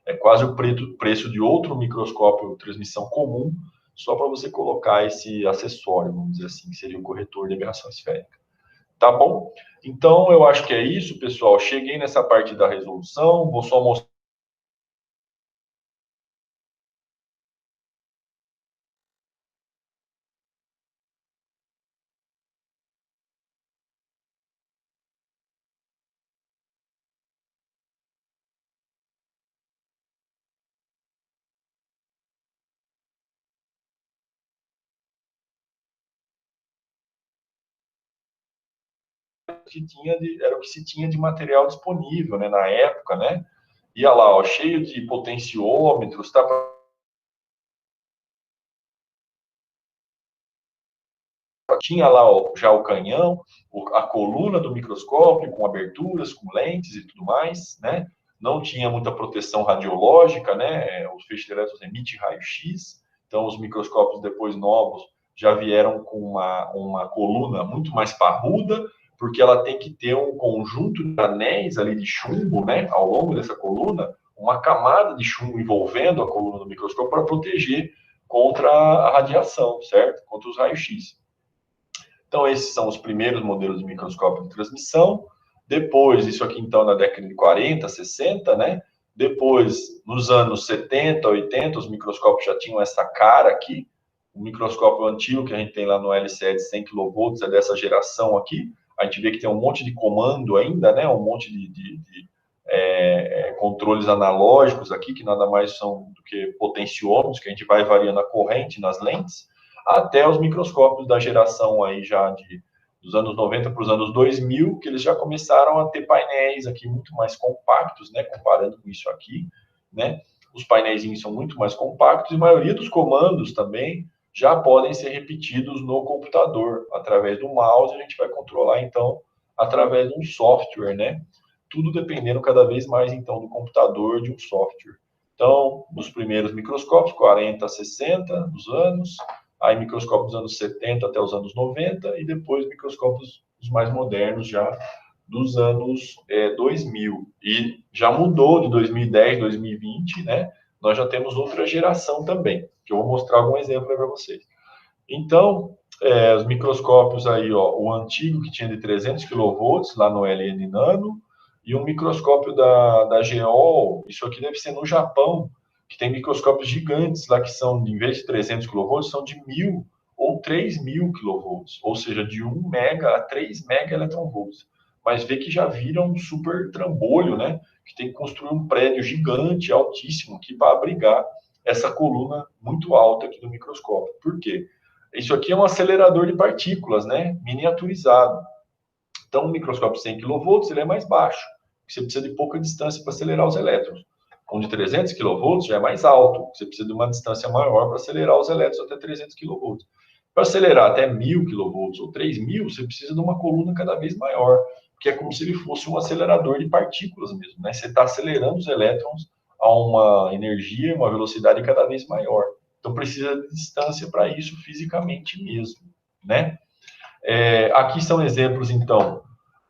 É quase o preço de outro microscópio transmissão comum, só para você colocar esse acessório, vamos dizer assim, que seria o corretor de aberração esférica. Tá bom? Então, eu acho que é isso, pessoal. Cheguei nessa parte da resolução, vou só mostrar. Era o que se tinha de material disponível, né, na época, né? Ia lá, ó, cheio de potenciômetros, tá? Tinha lá já o canhão, a coluna do microscópio com aberturas, com lentes e tudo mais, né? Não tinha muita proteção radiológica, né? Os feixes de elétrons emitem raio-x, Então, os microscópios depois novos já vieram com uma coluna muito mais parruda, porque ela tem que ter um conjunto de anéis ali de chumbo, né, ao longo dessa coluna, uma camada de chumbo envolvendo a coluna do microscópio para proteger contra a radiação, certo? Contra os raios-x. Então, esses são os primeiros modelos de microscópio de transmissão. Depois, isso aqui então na década de 40, 60, né? Depois, nos anos 70, 80, os microscópios já tinham essa cara aqui. O microscópio antigo que a gente tem lá no LCE de 100 kV é dessa geração aqui. A gente vê que tem um monte de comando ainda, né? Um monte de controles analógicos aqui, que nada mais são do que potenciômetros, que a gente vai variando a corrente nas lentes, até os microscópios da geração aí já dos anos 90 para os anos 2000, que eles já começaram a ter painéis aqui muito mais compactos, né, comparando com isso aqui, né? Os painéis são muito mais compactos e a maioria dos comandos também já podem ser repetidos no computador. Através do mouse, a gente vai controlar, então, através de um software, né? Tudo dependendo cada vez mais, então, do computador, de um software. Então, nos primeiros microscópios, 40 a 60 dos anos, aí microscópios dos anos 70 até os anos 90, e depois microscópios os mais modernos já dos anos 2000. E já mudou de 2010, 2020, né? Nós já temos outra geração também, que eu vou mostrar algum exemplo para vocês. Então, os microscópios aí, ó, o antigo que tinha de 300 kV, lá no LN Nano, e um microscópio da GEOL, isso aqui deve ser no Japão, que tem microscópios gigantes lá que são, em vez de 300 kV, são de 1.000 ou 3.000 kV, ou seja, de 1 mega a 3 mega eletronvolts. Mas vê que já vira um super trambolho, né? Que tem que construir um prédio gigante, altíssimo, aqui para abrigar essa coluna muito alta aqui do microscópio. Por quê? Isso aqui é um acelerador de partículas, né? Miniaturizado. Então, o microscópio 100 kV ele é mais baixo. Você precisa de pouca distância para acelerar os elétrons. O de 300 kV já é mais alto. Você precisa de uma distância maior para acelerar os elétrons até 300 kV. Para acelerar até 1.000 kV ou 3.000, você precisa de uma coluna cada vez maior, porque é como se ele fosse um acelerador de partículas mesmo, né? Você está acelerando os elétrons a uma energia, uma velocidade cada vez maior. Então precisa de distância para isso fisicamente mesmo, né? Aqui são exemplos, então,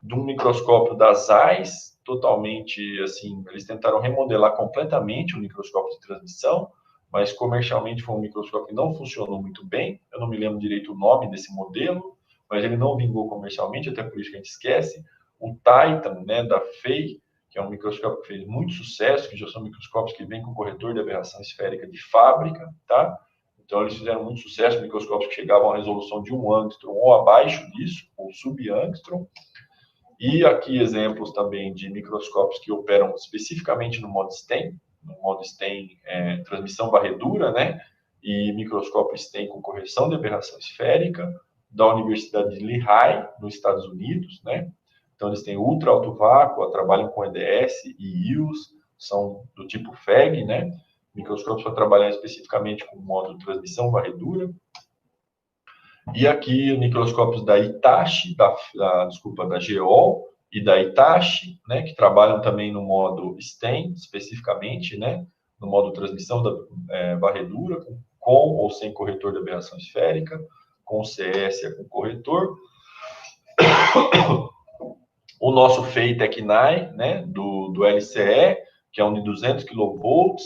de um microscópio da Zeiss, totalmente, assim, eles tentaram remodelar completamente o microscópio de transmissão, mas comercialmente foi um microscópio que não funcionou muito bem. Eu não me lembro direito o nome desse modelo, mas ele não vingou comercialmente, até por isso que a gente esquece. O Titan, né, da FEI, que é um microscópio que fez muito sucesso, que já são microscópios que vêm com corretor de aberração esférica de fábrica, tá? Então, eles fizeram muito sucesso, microscópios que chegavam a resolução de 1 angstrom ou abaixo disso, ou sub-angstrom. E aqui exemplos também de microscópios que operam especificamente no modo STEM, transmissão varredura, né? E microscópio STEM com correção de aberração esférica, da Universidade de Lehigh, nos Estados Unidos, né? Então, eles têm ultra alto vácuo, trabalham com EDS e IUS, são do tipo FEG, né? Microscópios para trabalhar especificamente com o modo transmissão varredura. E aqui microscópios da Hitachi, da GEOL e da Hitachi, né, que trabalham também no modo STEM, especificamente, né, no modo transmissão da varredura, com ou sem corretor de aberração esférica, com CS com corretor. O nosso FEI TECNAI, né, do LCE, que é um de 200 kV,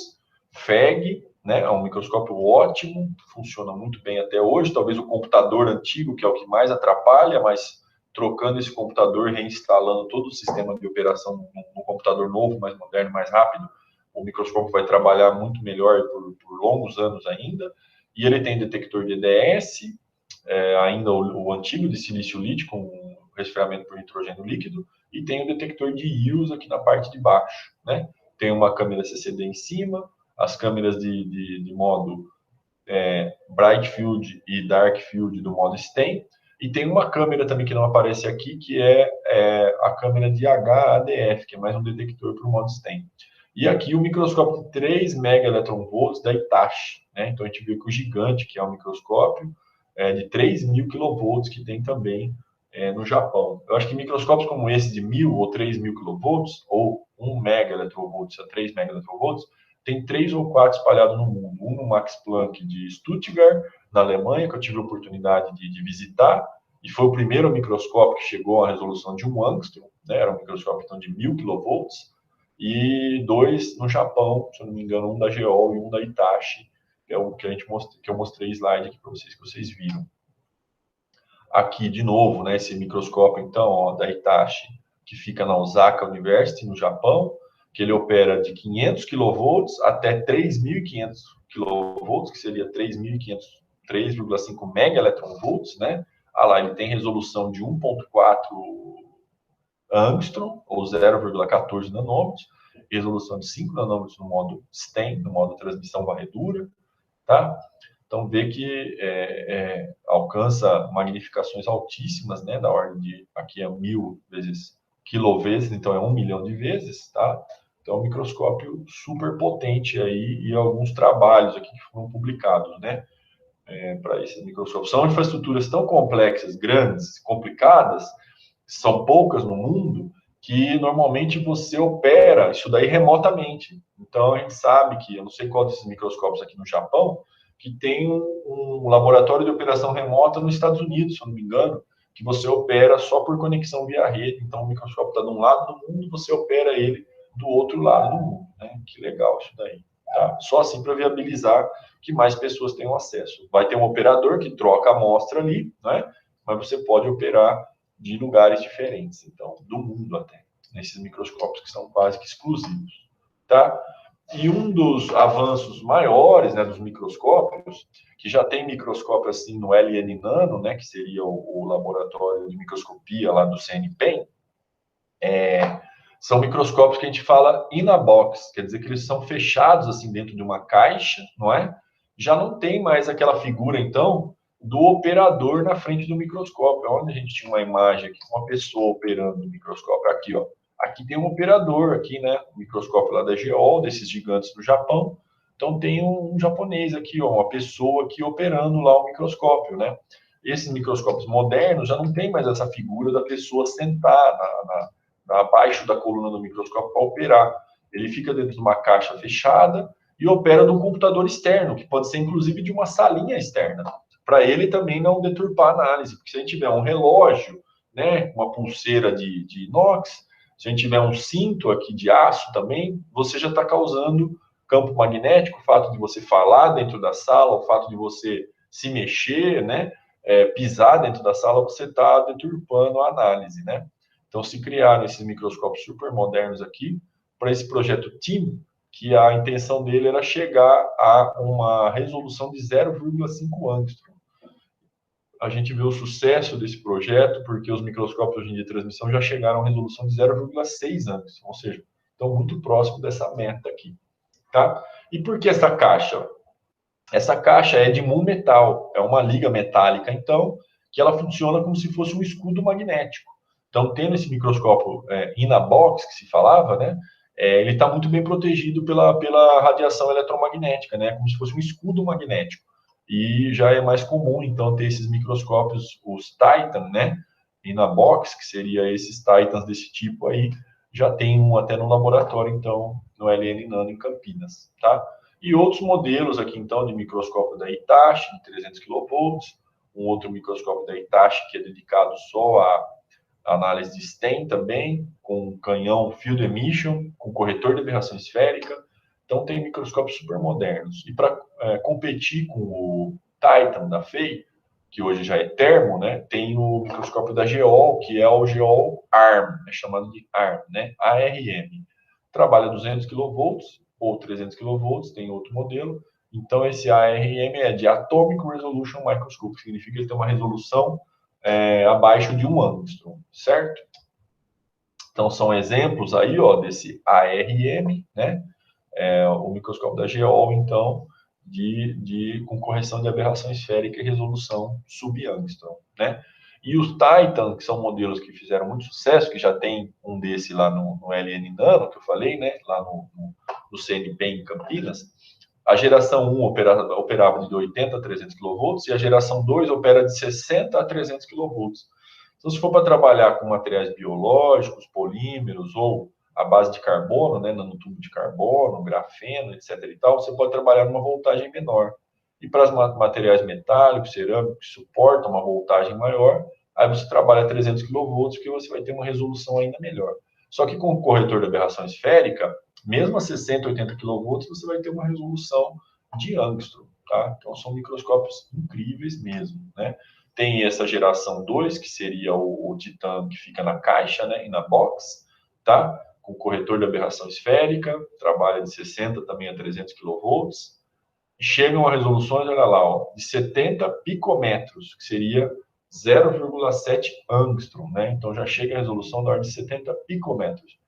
FEG, né, é um microscópio ótimo, funciona muito bem até hoje. Talvez o computador antigo, que é o que mais atrapalha, mas trocando esse computador, reinstalando todo o sistema de operação no computador novo, mais moderno, mais rápido, o microscópio vai trabalhar muito melhor por longos anos ainda. E ele tem detector de EDS, ainda o antigo de silício lítico, com resfriamento por nitrogênio líquido, e tem o detector de íons aqui na parte de baixo, né? Tem uma câmera CCD em cima, as câmeras de modo Bright Field e Dark Field do modo STEM, e tem uma câmera também que não aparece aqui, que é a câmera de HADF, que é mais um detector para o modo STEM. E aqui o microscópio de 3 megaelectronvolts da Hitachi, né? Então a gente viu que o gigante, que é um microscópio, de 3.000 kV, que tem também no Japão. Eu acho que microscópios como esse de 1.000 ou 3.000 kV, ou 1 megaelectronvolts a 3 megaelectronvolts, tem 3 ou 4 espalhados no mundo. Um no Max Planck de Stuttgart, na Alemanha, que eu tive a oportunidade de visitar, e foi o primeiro microscópio que chegou à resolução de 1 angstrom, né? Era um microscópio então, de 1000 kV, e 2 no Japão, se eu não me engano, um da GEOL e um da Hitachi, que é o que eu mostrei slide aqui para vocês, que vocês viram. Aqui, de novo, né, esse microscópio, então, ó, da Hitachi, que fica na Osaka University, no Japão, que ele opera de 500 kV até 3.500 kV, que seria 3,5 megaelectronvolts, né? Ah lá, ele tem resolução de 1,4 angstrom, ou 0,14 nanômetros, resolução de 5 nanômetros no modo STEM, no modo transmissão varredura, tá? Então, vê que alcança magnificações altíssimas, né, da ordem de, aqui é 1000 vezes quilovezes, então é 1 milhão de vezes, tá? Então, é um microscópio super potente aí, e alguns trabalhos aqui que foram publicados, né, para esse microscópio. São infraestruturas tão complexas, grandes, complicadas, são poucas no mundo, que normalmente você opera isso daí remotamente. Então, a gente sabe que, eu não sei qual desses microscópios aqui no Japão, que tem um laboratório de operação remota nos Estados Unidos, se eu não me engano, que você opera só por conexão via rede. Então, o microscópio está de um lado do mundo, você opera ele do outro lado do mundo. Né? Que legal isso daí. Tá? Só assim para viabilizar que mais pessoas tenham acesso. Vai ter um operador que troca a amostra ali, né? Mas você pode operar de lugares diferentes, então, do mundo até, nesses microscópios que são quase que exclusivos, tá? E um dos avanços maiores, né, dos microscópios, que já tem microscópio assim no LN Nano, né, que seria o laboratório de microscopia lá do CNPEM, são microscópios que a gente fala in a box, quer dizer que eles são fechados assim dentro de uma caixa, não é? Já não tem mais aquela figura, então, do operador na frente do microscópio. Onde a gente tinha uma imagem aqui, uma pessoa operando o microscópio, aqui, ó. Aqui tem um operador, aqui, né? O microscópio lá da GEOL, desses gigantes do Japão. Então, tem um japonês aqui, ó, uma pessoa aqui operando lá o microscópio, né? Esses microscópios modernos já não tem mais essa figura da pessoa sentada abaixo da coluna do microscópio para operar. Ele fica dentro de uma caixa fechada e opera no computador externo, que pode ser inclusive de uma salinha externa, para ele também não deturpar a análise. Porque se a gente tiver um relógio, né, uma pulseira de inox, se a gente tiver um cinto aqui de aço também, você já está causando campo magnético, o fato de você falar dentro da sala, o fato de você se mexer, né, pisar dentro da sala, você está deturpando a análise, né? Então, se criaram esses microscópios super modernos aqui para esse projeto TEAM, que a intenção dele era chegar a uma resolução de 0,5 angstrom. A gente vê o sucesso desse projeto porque os microscópios de transmissão já chegaram a resolução de 0,6 angstrom, ou seja, estão muito próximo dessa meta aqui. Tá? E por que essa caixa? Essa caixa é de mu-metal, é uma liga metálica, então, que ela funciona como se fosse um escudo magnético. Então, tendo esse microscópio in-a-box, que se falava, né, ele está muito bem protegido pela radiação eletromagnética, né, como se fosse um escudo magnético. E já é mais comum, então, ter esses microscópios, os Titan, né, in-a-box, que seria esses Titans desse tipo aí, já tem um até no laboratório, então, no LN Nano em Campinas, tá? E outros modelos aqui, então, de microscópio da Hitachi, de 300 kV, um outro microscópio da Hitachi que é dedicado só a análise de STEM também, com canhão field emission, com corretor de aberração esférica. Então, tem microscópios super modernos. E para competir com o Titan da FEI, que hoje já é termo, né, tem o microscópio da GEOL, que é o GEOL ARM, é chamado de ARM, né, ARM. Trabalha 200 kV ou 300 kV, tem outro modelo. Então, esse ARM é de Atomic Resolution Microscope, que significa que ele tem uma resolução abaixo de 1 angstrom, certo? Então, são exemplos aí, ó, desse ARM, né? O microscópio da GEOL, então, com correção de aberração esférica e resolução sub-angstrom, né? E os Titan, que são modelos que fizeram muito sucesso, que já tem um desse lá no LN Nano, que eu falei, né? Lá no CNPEM em Campinas. A geração 1 operava de 80 a 300 kV e a geração 2 opera de 60 a 300 kV. Então, se for para trabalhar com materiais biológicos, polímeros ou à base de carbono, né, nanotubo de carbono, grafeno, etc. e tal, você pode trabalhar numa voltagem menor. E para os materiais metálicos, cerâmicos, que suportam uma voltagem maior, aí você trabalha 300 kV, que você vai ter uma resolução ainda melhor. Só que com o corretor de aberração esférica, mesmo a 60, 80 kV, você vai ter uma resolução de angstrom, tá? Então são microscópios incríveis mesmo, né? Tem essa geração 2, que seria o Titan, que fica na caixa, né, e na box, tá? Com corretor de aberração esférica, trabalha de 60 também a 300 kV, e chegam a resoluções, olha lá, ó, de 70 picometros, que seria 0,7 angstrom, né? Então já chega a resolução da ordem de 70 picometros.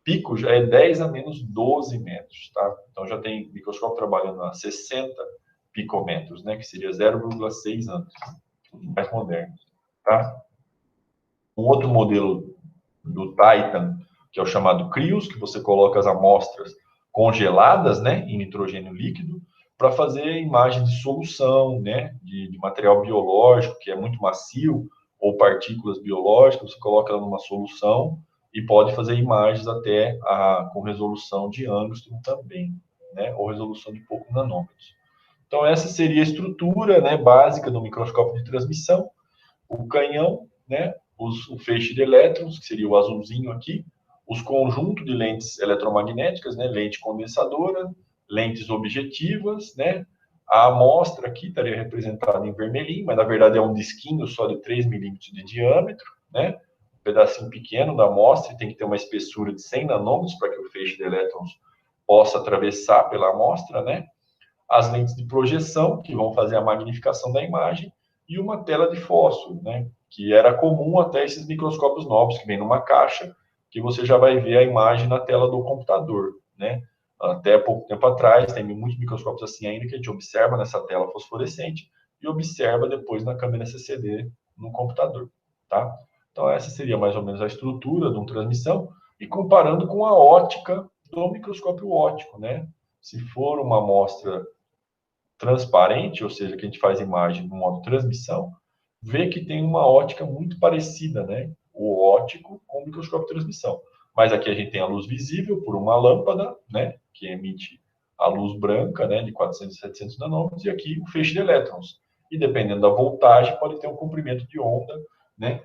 Pico já é 10 a menos 12 metros, tá? Então já tem microscópio trabalhando a 60 picometros, né? Que seria 0,6 angstrom, mais moderno, tá? Um outro modelo do Titan, que é o chamado Crios, que você coloca as amostras congeladas, né, em nitrogênio líquido, para fazer imagem de solução, né, de material biológico, que é muito macio, ou partículas biológicas, você coloca ela numa solução e pode fazer imagens até com resolução de angstrom também, né, ou resolução de poucos nanômetros. Então, essa seria a estrutura, né, básica do microscópio de transmissão. O canhão, né, o feixe de elétrons, que seria o azulzinho aqui, os conjuntos de lentes eletromagnéticas, né, lente condensadora, lentes objetivas, né, a amostra aqui estaria representada em vermelhinho, mas na verdade é um disquinho só de 3 milímetros de diâmetro, né, um pedacinho pequeno da amostra, e tem que ter uma espessura de 100 nanômetros para que o feixe de elétrons possa atravessar pela amostra, né, as lentes de projeção, que vão fazer a magnificação da imagem, e uma tela de fósforo, né, que era comum até esses microscópios novos, que vem numa caixa, que você já vai ver a imagem na tela do computador, né? Até pouco tempo atrás, tem muitos microscópios assim ainda que a gente observa nessa tela fosforescente e observa depois na câmera CCD no computador, tá? Então essa seria mais ou menos a estrutura de uma transmissão, e comparando com a ótica do microscópio óptico, né? Se for uma amostra transparente, ou seja, que a gente faz imagem no modo transmissão, vê que tem uma ótica muito parecida, né? O óptico com o microscópio de transmissão. Mas aqui a gente tem a luz visível por uma lâmpada, né? Que emite a luz branca, né? De 400 a 700 nanômetros, e aqui o feixe de elétrons. E dependendo da voltagem, pode ter um comprimento de onda, né?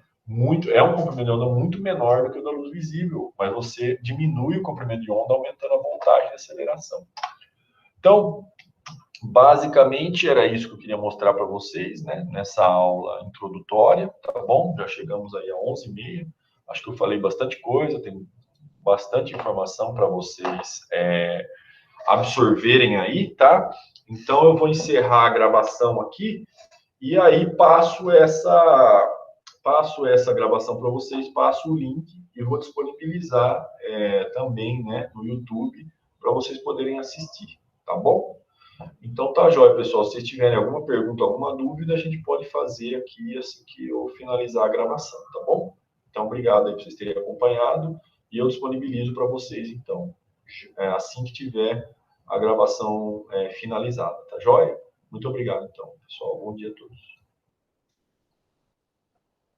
É um comprimento de onda muito menor do que o da luz visível, mas você diminui o comprimento de onda aumentando a voltagem e a aceleração. Então, basicamente, era isso que eu queria mostrar para vocês, né, nessa aula introdutória, tá bom? Já chegamos aí a 11h30. Acho que eu falei bastante coisa, tem bastante informação para vocês absorverem aí, tá? Então, eu vou encerrar a gravação aqui e aí passo essa gravação para vocês, passo o link e vou disponibilizar também, né, no YouTube para vocês poderem assistir, tá bom? Então tá jóia, pessoal. Se vocês tiverem alguma pergunta, alguma dúvida, a gente pode fazer aqui assim que eu finalizar a gravação, tá bom? Então, obrigado aí por vocês terem acompanhado e eu disponibilizo para vocês, então, assim que tiver a gravação finalizada, tá jóia? Muito obrigado, então, pessoal. Bom dia a todos.